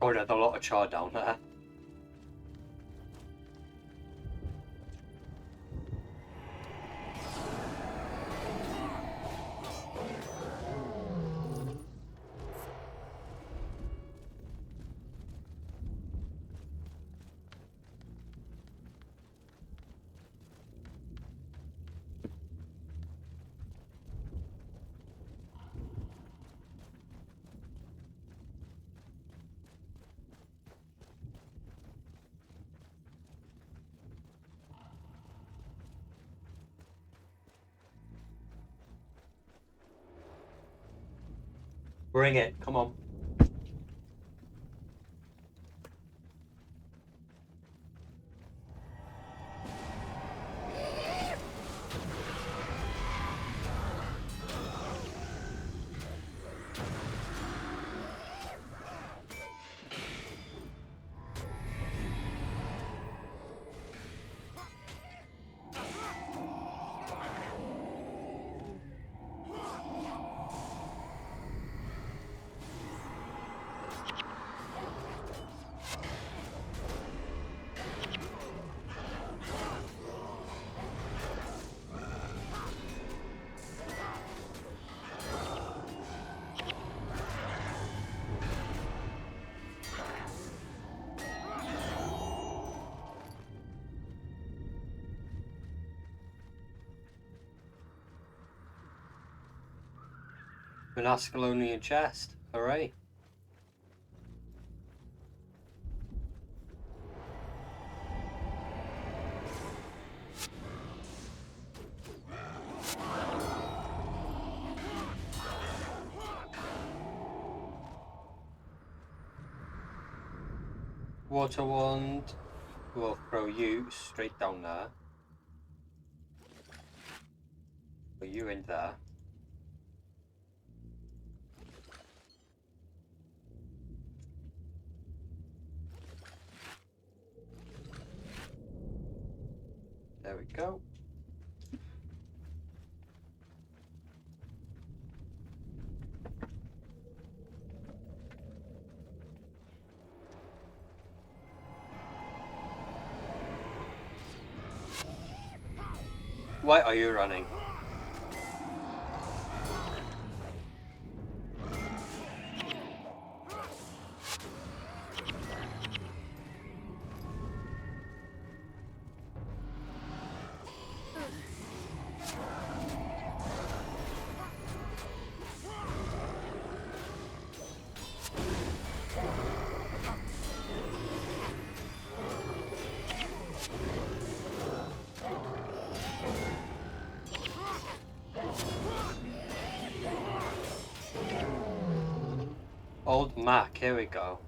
A: Oh, there's a lot of char down there. Bring it, come on. An Ascalonian chest. Hooray. Water wand. We'll throw you straight down there. Put you in there. There we go. Why are you running? Old Mac, here we go.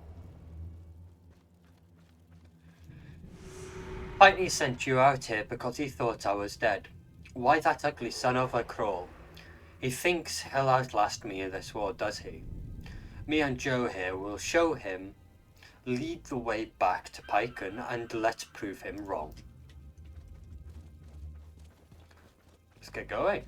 A: Piney sent you out here because he thought I was dead. Why that ugly son of a crawl? He thinks he'll outlast me in this war, does he? Me and Joe here will show him, lead the way back to Pyken, and let's prove him wrong. Let's get going.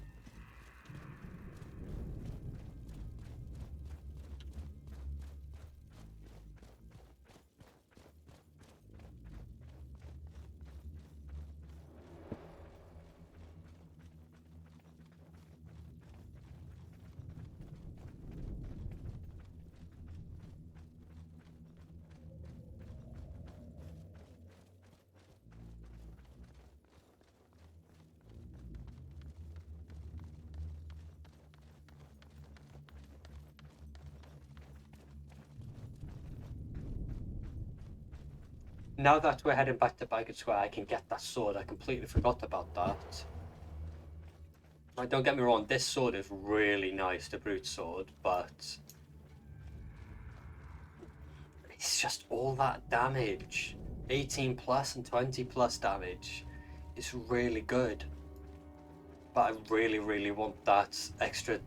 A: Now that we're heading back to Pyken Square, I can get that sword. I completely forgot about that. Like, don't get me wrong, this sword is really nice, the brute sword, but it's just all that damage. 18 plus and 20 plus damage. It's really good. But I really want that extra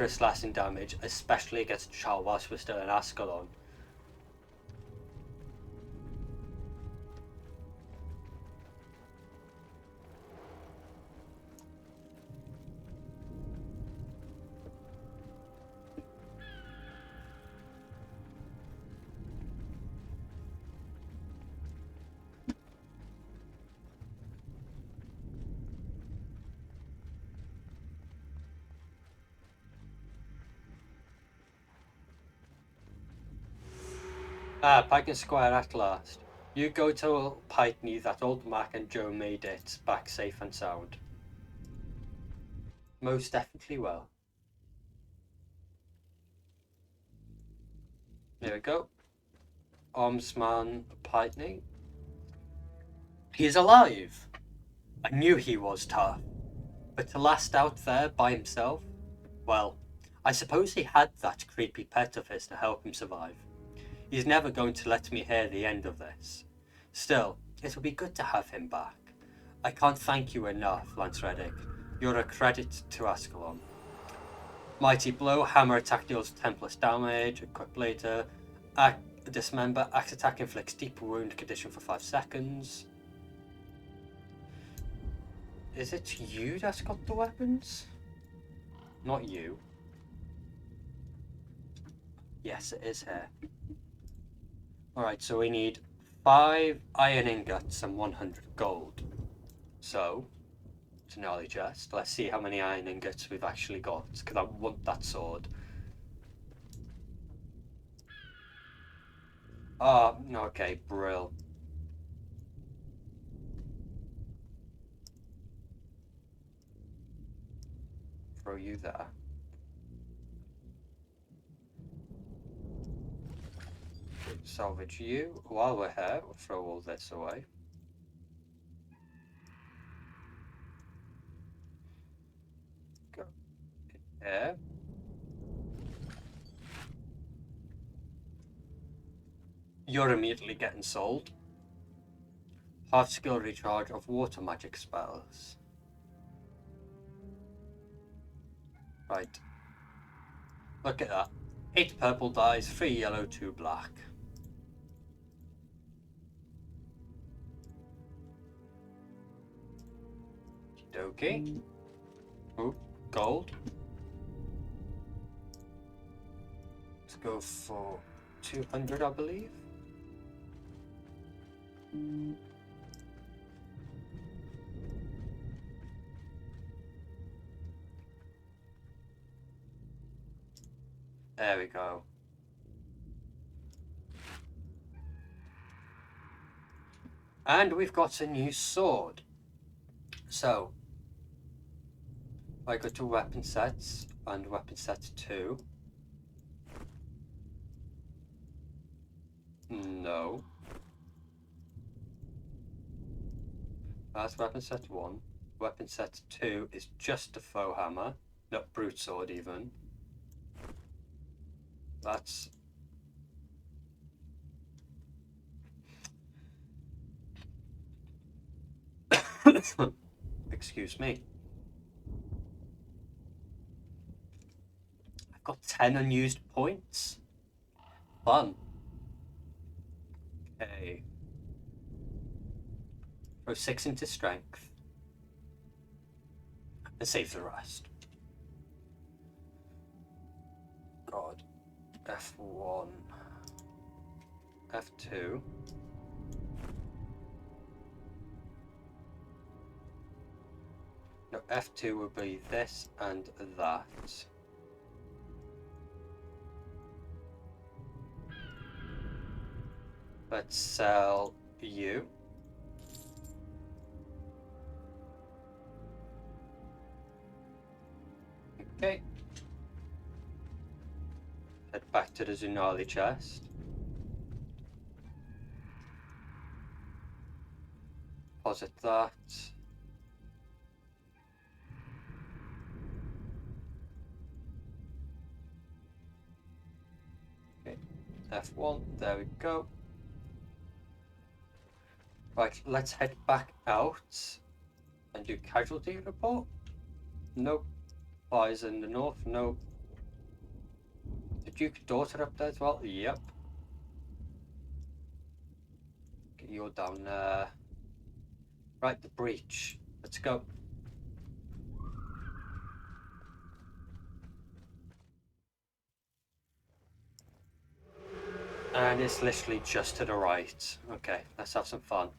A: slashing damage, especially against Char whilst we're still in Ascalon. Ah, Pyken Square at last. You go to Pytney that old Mac and Joe made it back safe and sound. Most definitely will. There we go. Armsman Pytney. He's alive! I knew he was tough. But to last out there by himself? Well, I suppose he had that creepy pet of his to help him survive. He's never going to let me hear the end of this. Still, it'll be good to have him back. I can't thank you enough, Lance Reddick. You're a credit to Ascalon. Mighty Blow, Hammer attack deals 10 plus damage, equip later. Dismember, Axe attack inflicts deep wound condition for 5 seconds. Is it you that's got the weapons? Not you. Yes, it is here. Alright, so we need 5 iron ingots and 100 gold. So, it's an early chest. Let's see how many iron ingots we've actually got, because I want that sword. Oh, okay, brill. Throw you there. Salvage you. While we're here, we'll throw all this away. Go here. You're immediately getting sold. Half skill recharge of water magic spells. Right. Look at that. 8 purple dice, 3 yellow, 2 black. Okay. Ooh, gold. Let's go for 200, I believe. There we go. And we've got a new sword. So, I go to weapon sets and weapon set 2. No. That's weapon set 1. Weapon set 2 is just a faux hammer, not brute sword even. That's... Excuse me. I've got 10 unused points. Fun. Okay. Throw 6 into strength. And save the rest. God. F1. F2. No, F2 will be this and that. Let's sell you. Okay. Head back to the Zunali chest. Deposit that. Okay. F1, there we go. Right, let's head back out and do casualty report. Nope. Fires in the north, nope. The Duke's daughter up there as well? Yep. Get you down there. Right, the breach. Let's go. And it's literally just to the right. Okay, let's have some fun.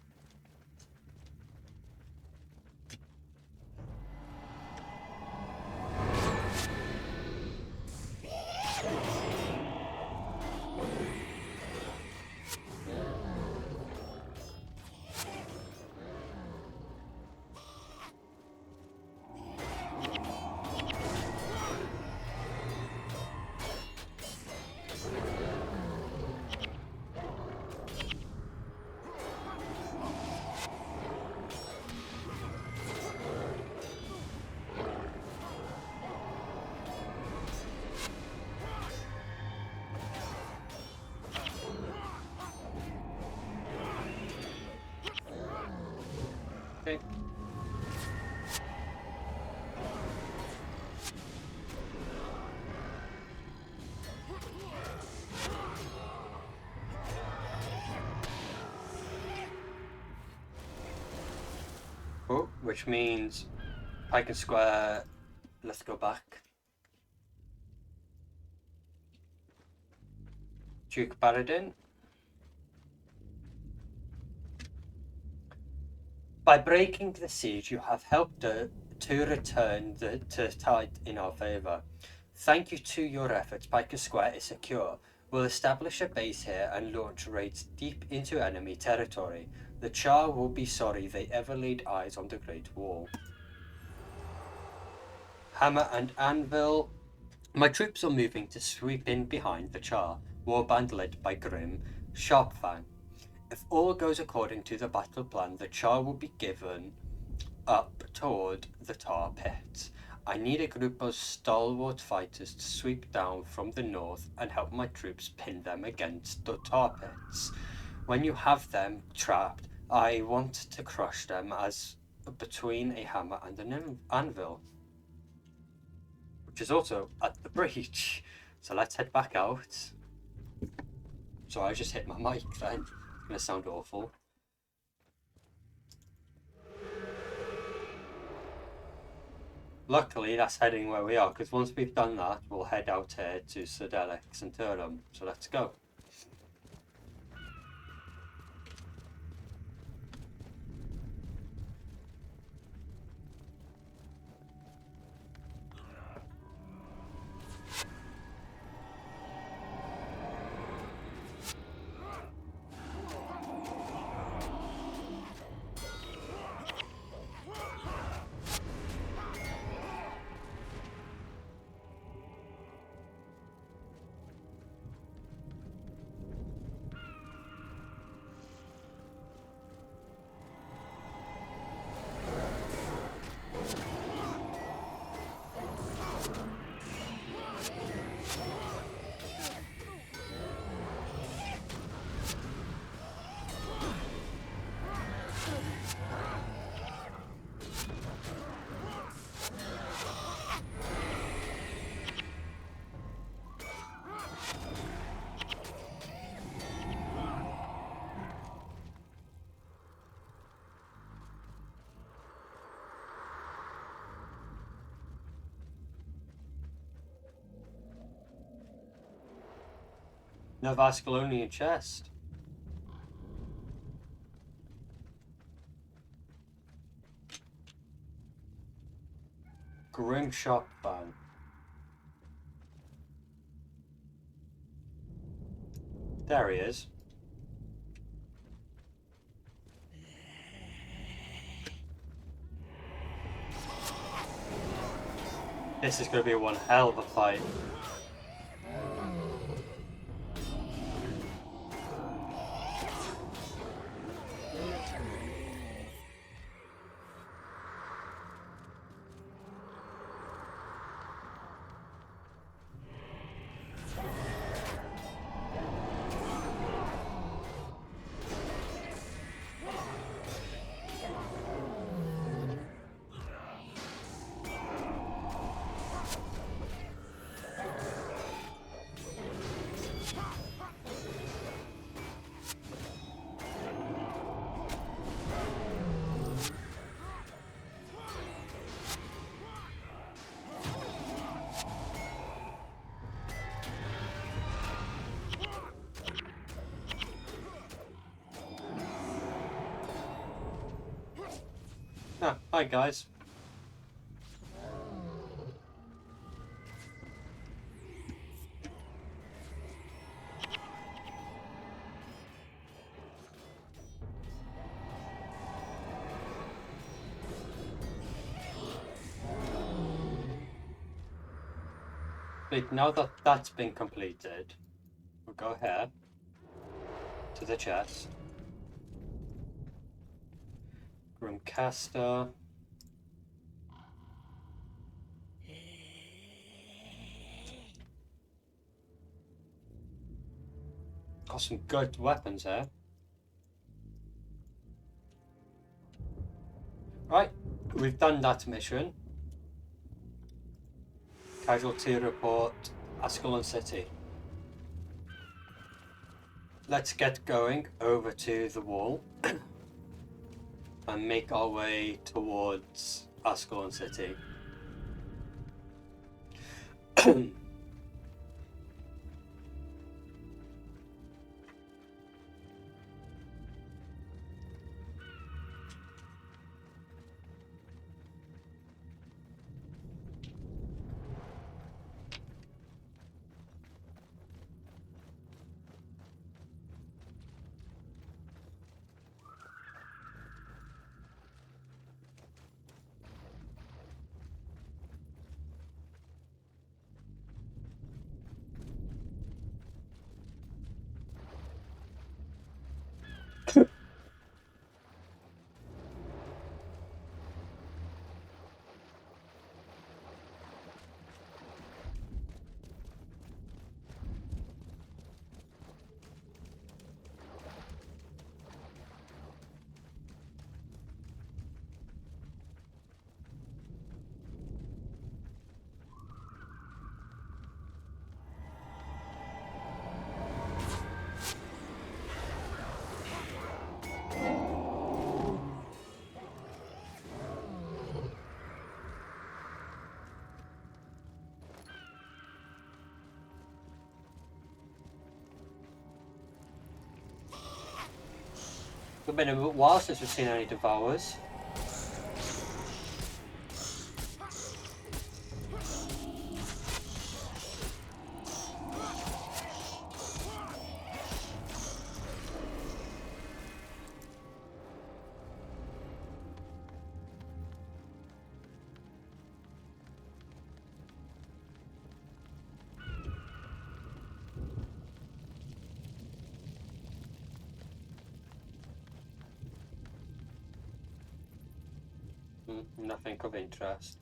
A: Okay. Oh, which means Pike and Square, let's go back. Duke Paladin. By breaking the siege, you have helped to return the tide in our favour. Thank you to your efforts, Pike Square is secure. We'll establish a base here and launch raids deep into enemy territory. The Char will be sorry they ever laid eyes on the Great Wall. Hammer and Anvil. My troops are moving to sweep in behind the Char, warband led by Grim Sharpfang. If all goes according to the battle plan, the Char will be given up toward the tar pits. I need a group of stalwart fighters to sweep down from the north and help my troops pin them against the tar pits. When you have them trapped, I want to crush them as between a hammer and an anvil, which is also at the breach. So let's head back out. So I just hit my mic then. It's gonna sound awful. luckily that's heading where we are, because once we've done that, we'll head out here to Sodelix and Turum. So let's go. No Vascalonian chest. Grim Shock Fan. There he is. This is going to be one hell of a fight. Ah, hi guys. Wait, now that that's been completed, we'll go here to the chest. Grimcaster. Got some good weapons here. Right, we've done that mission. Casualty report, Ascalon City. Let's get going over to the wall and make our way towards Ascalon City. It's been a while since we've seen any devours. Nothing of interest.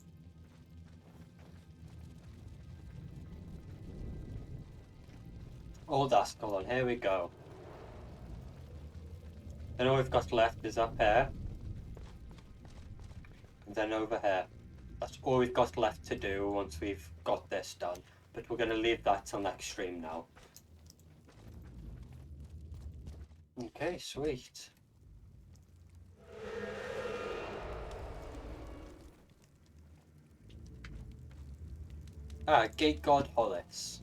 A: Old Ascalon, here we go. Then all we've got left is up here. And then over here. That's all we've got left to do once we've got this done. But we're going to leave that till next stream now. Okay, sweet. Gate God Hollis.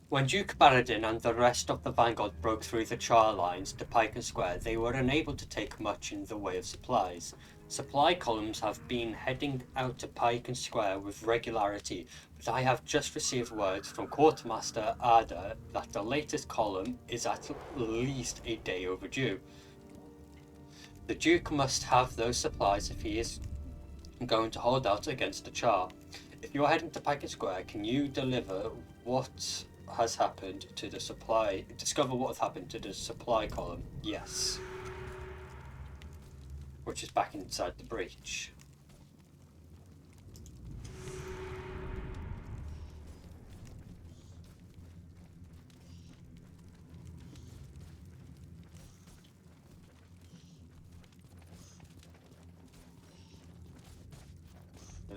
A: When Duke Baradin and the rest of the Vanguard broke through the Char lines to Pike and Square, they were unable to take much in the way of supplies. Supply columns have been heading out to Pike and Square with regularity, but I have just received word from Quartermaster Ada that the latest column is at least a day overdue. The Duke must have those supplies if he is going to hold out against the Char. If you're heading to Pike and Square, can you deliver what has happened to the supply? Discover what has happened to the supply column. Yes. Which is back inside the breach.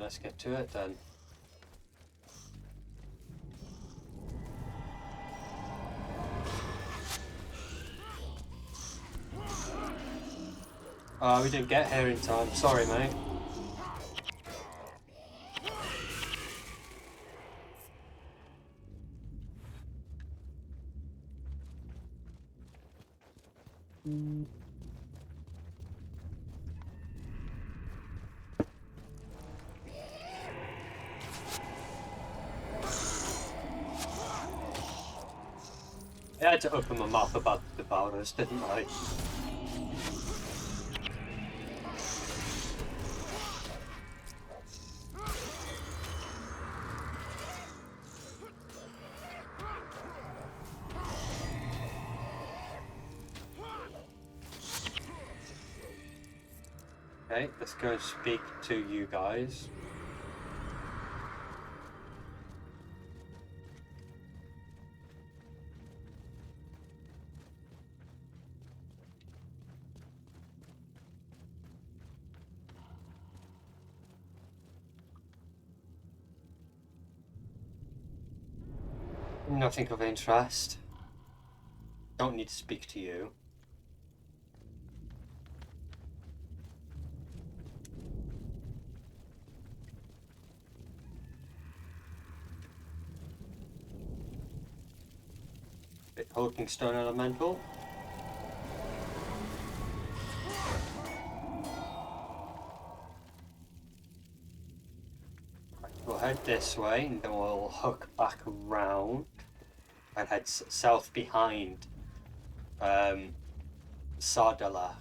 A: Let's get to it then. Oh, we didn't get here in time. Sorry, mate. I had to open my mouth about the devourers, didn't I? Okay, let's go and speak to you guys. Nothing of interest. Don't need to speak to you. Hulking Stone Elemental. We'll head this way and then we'll hook back around and head south behind Sardalak.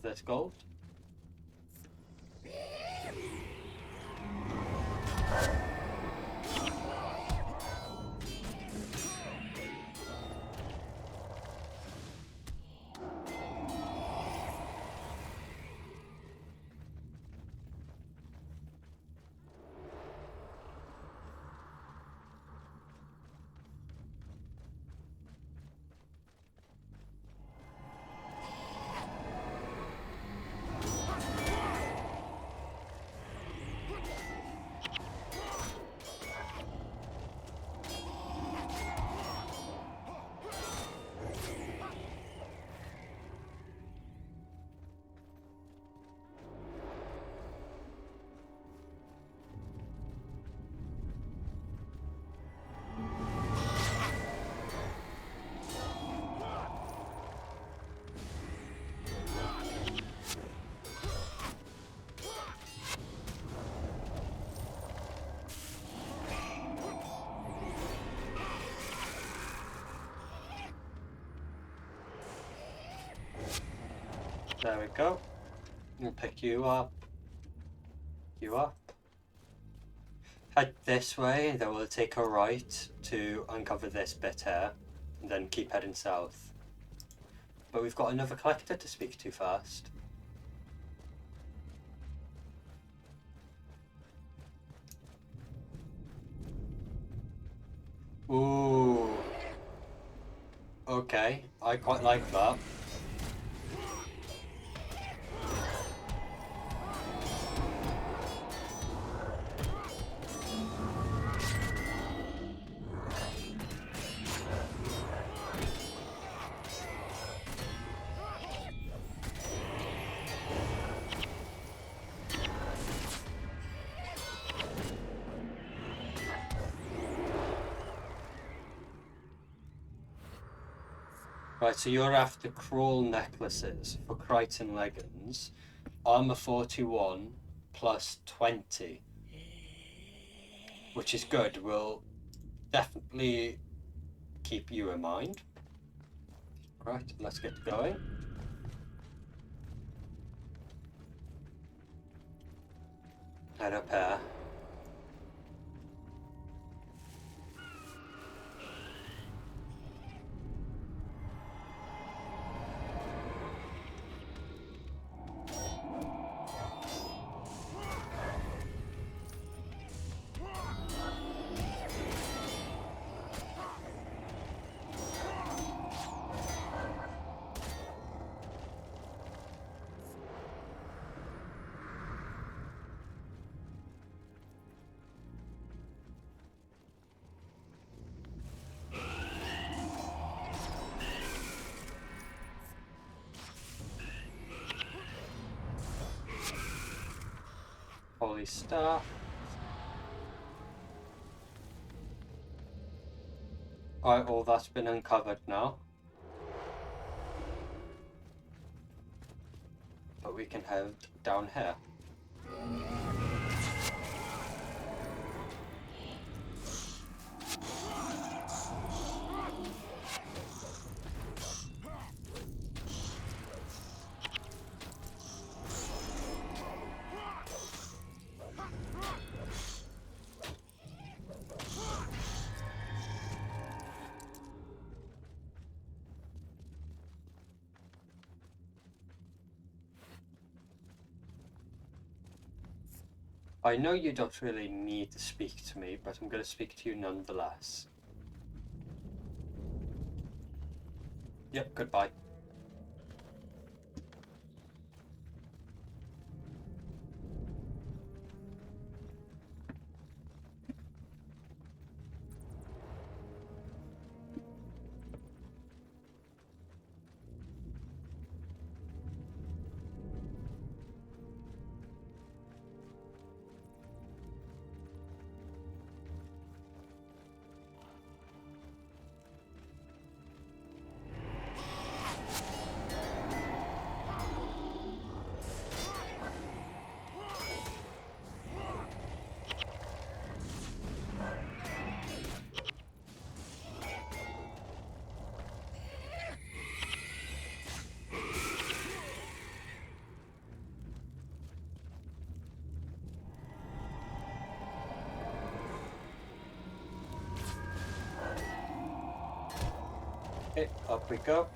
A: this gold. There we go. We'll pick you up. You up. Head this way, then we'll take a right to uncover this bit here, and then keep heading south. But we've got another collector to speak to first. Ooh. Okay, I quite like that. Right, so you're after crawl necklaces for Crichton leggings. Armor 41 plus 20. Which is good. We'll definitely keep you in mind. Right, let's get going. Head up here. Holy stuff. Alright, all that's been uncovered now. But we can head down here. I know you don't really need to speak to me, but I'm going to speak to you nonetheless. Yep, goodbye. Okay, up we go.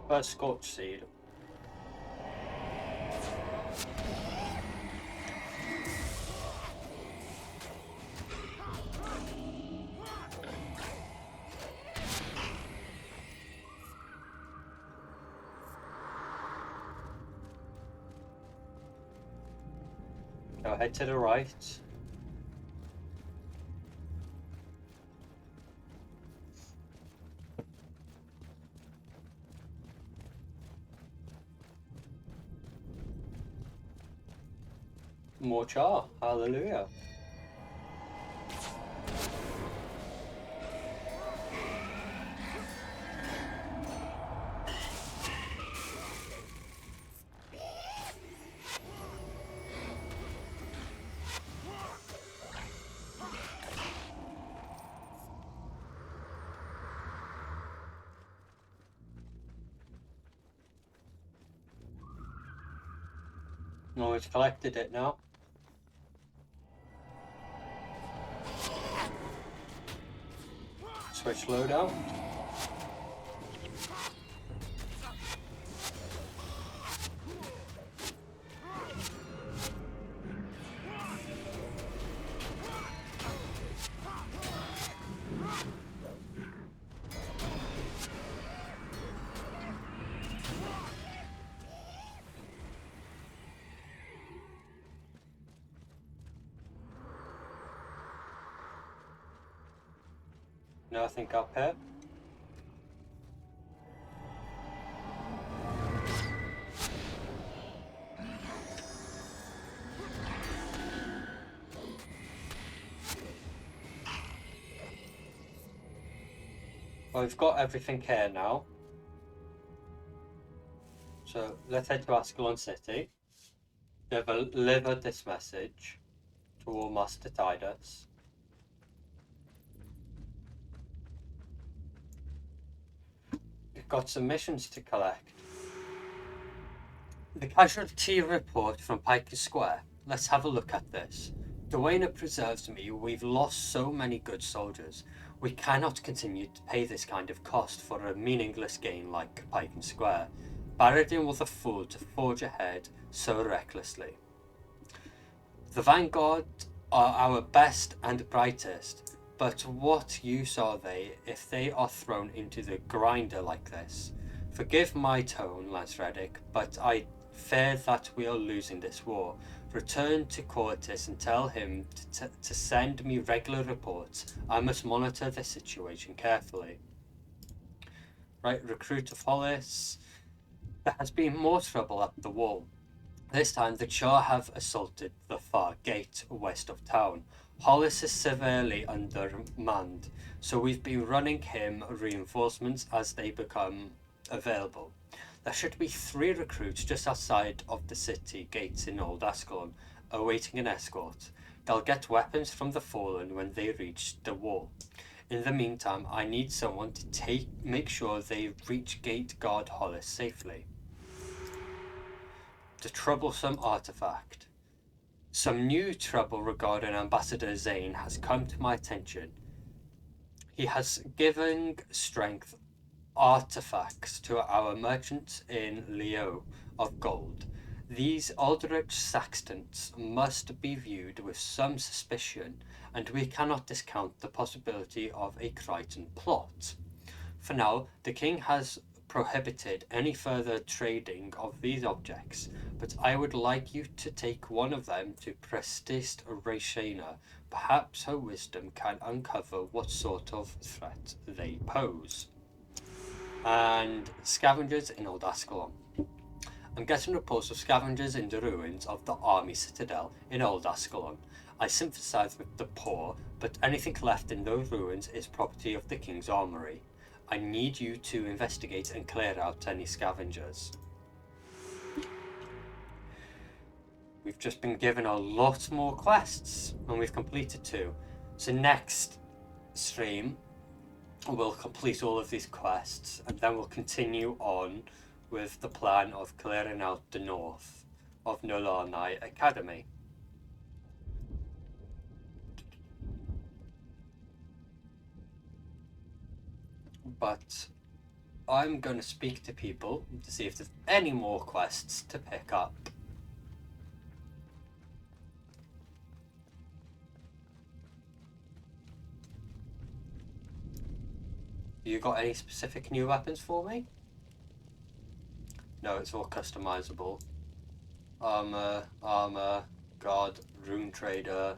A: First scorch seed. Go head to the right. More char. Hallelujah. No, it's collected it now. Switch loadout. Nothing up here. Well, we've got everything here now. So let's head to Ascalon City. Deliver this message to all Master Tidus. We've got some missions to collect. The casualty report from Piker Square. Let's have a look at this. Duena preserves me. We've lost so many good soldiers. We cannot continue to pay this kind of cost for a meaningless gain like Piker Square. Baradin was a fool to forge ahead so recklessly. The Vanguard are our best and brightest, but what use are they if they are thrown into the grinder like this? Forgive my tone, Lance Reddick, but I fear that we are losing this war. Return to Cortis and tell him to send me regular reports. I must monitor the situation carefully. Right, recruit of Hollis. There has been more trouble at the wall. This time the Char have assaulted the far gate west of town. Hollis is severely undermanned, so we've been running him reinforcements as they become available. There should be 3 recruits just outside of the city gates in Old Ascalon, awaiting an escort. They'll get weapons from the Fallen when they reach the wall. In the meantime, I need someone to make sure they reach Gate Guard Hollis safely. The troublesome artifact. Some new trouble regarding Ambassador Zane has come to my attention. He has given strength artifacts to our merchants in Leo of gold. These Aldrich Saxtons must be viewed with some suspicion, and we cannot discount the possibility of a Crichton plot. For now, the king has prohibited any further trading of these objects, but I would like you to take one of them to Prestist Rashana. Perhaps her wisdom can uncover what sort of threat they pose. and scavengers in Old Ascalon. I'm getting reports of scavengers in the ruins of the army citadel in Old Ascalon. I sympathise with the poor, but anything left in those ruins is property of the king's armoury. I need you to investigate and clear out any scavengers. We've just been given a lot more quests, and we've completed 2. So next stream, we'll complete all of these quests, and then we'll continue on with the plan of clearing out the north of Nolanai Academy. But I'm going to speak to people to see if there's any more quests to pick up. You got any specific new weapons for me? No, it's all customizable. Armor, guard, rune trader.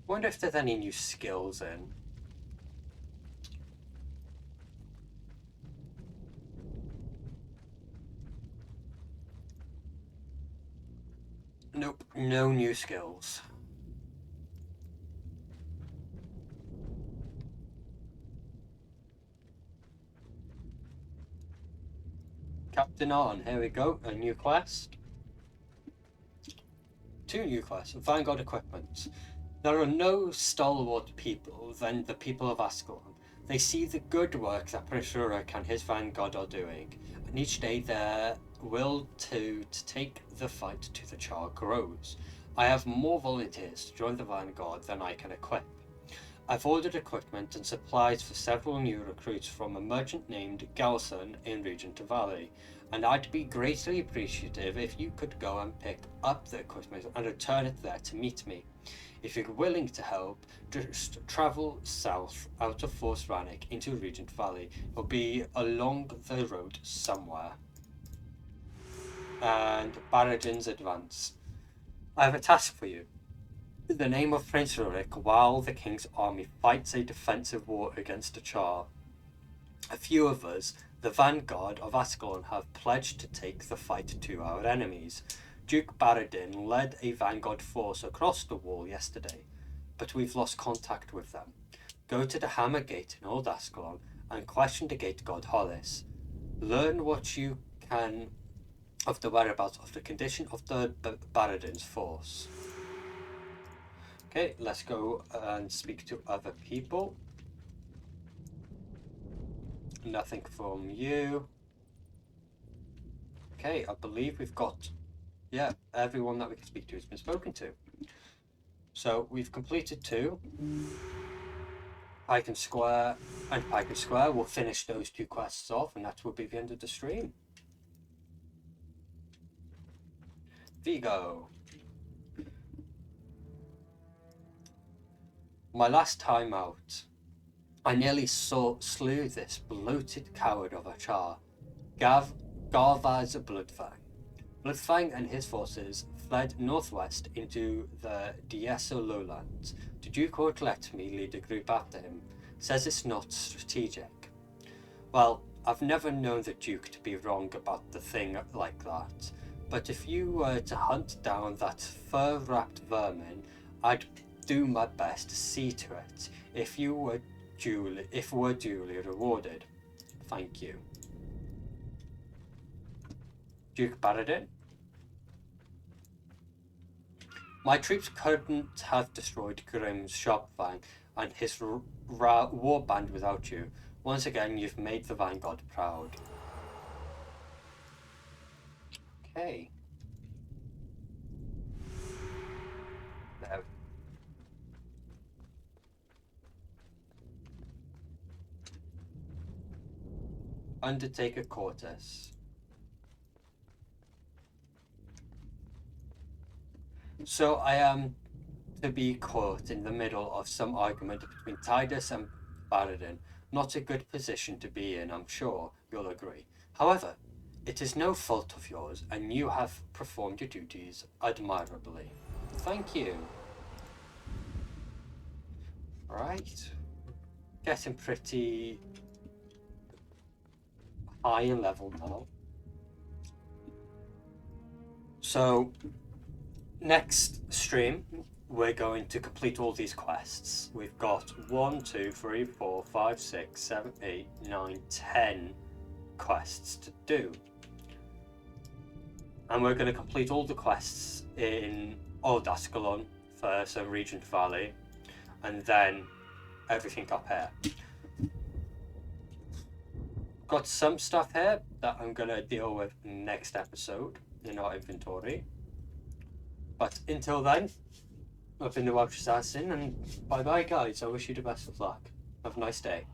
A: Wonder if there's any new skills in. Nope, no new skills. Captain on, here we go, a new quest. 2 new quests, Vanguard equipment. There are no stalwart people than the people of Ascalon. They see the good work that Prince Rurik and his vanguard are doing, and each day their will to take the fight to the Char grows. I have more volunteers to join the vanguard than I can equip. I've ordered equipment and supplies for several new recruits from a merchant named Galson in Regent Valley, and I'd be greatly appreciative if you could go and pick up the equipment and return it there to meet me. If you're willing to help, just travel south out of Force Rannick into Regent Valley. It'll be along the road somewhere. And Baradin's advance. I have a task for you. In the name of Prince Rurik, while the king's army fights a defensive war against the Char, a few of us, the vanguard of Ascalon, have pledged to take the fight to our enemies. Duke Baradin led a vanguard force across the wall yesterday, but we've lost contact with them. Go to the Hammer Gate in Old Ascalon and question the gate god Hollis. Learn what you can of the whereabouts of the condition of the Baradin's force. Okay, let's go and speak to other people. Nothing from you. Okay, I believe we've got, yeah, everyone that we can speak to has been spoken to. So we've completed 2. Pike and Square and Pike and Square. We'll finish those 2 quests off, and that will be the end of the stream. Vigo. My last time out, I nearly slew this bloated coward of a Char, Garvaz Bloodfang. Bloodfang and his forces fled northwest into the Dieso lowlands. The Duke won't let me lead a group after him, says it's not strategic. Well, I've never known the Duke to be wrong about the thing like that, but if you were to hunt down that fur-wrapped vermin, I'd do my best to see to it if we're duly rewarded. Thank you. Duke Baradin. My troops couldn't have destroyed Grim's Sharpfang and his war band without you. Once again, you've made the Vanguard proud. Okay. There. Undertaker Cortes. So I am to be caught in the middle of some argument between Titus and Baradin. Not a good position to be in, I'm sure you'll agree. However, It is no fault of yours, and you have performed your duties admirably. Thank you. Right. Getting pretty high in level now. So, next stream, we're going to complete all these quests. We've got 1, 2, 3, 4, 5, 6, 7, 8, 9, 10 quests to do. And we're going to complete all the quests in Old Ascalon first and Regent Valley, and then everything up here. Got some stuff here that I'm going to deal with next episode in our inventory. But until then, I've been the Welsh Assassin, and bye bye guys. I wish you the best of luck. Have a nice day.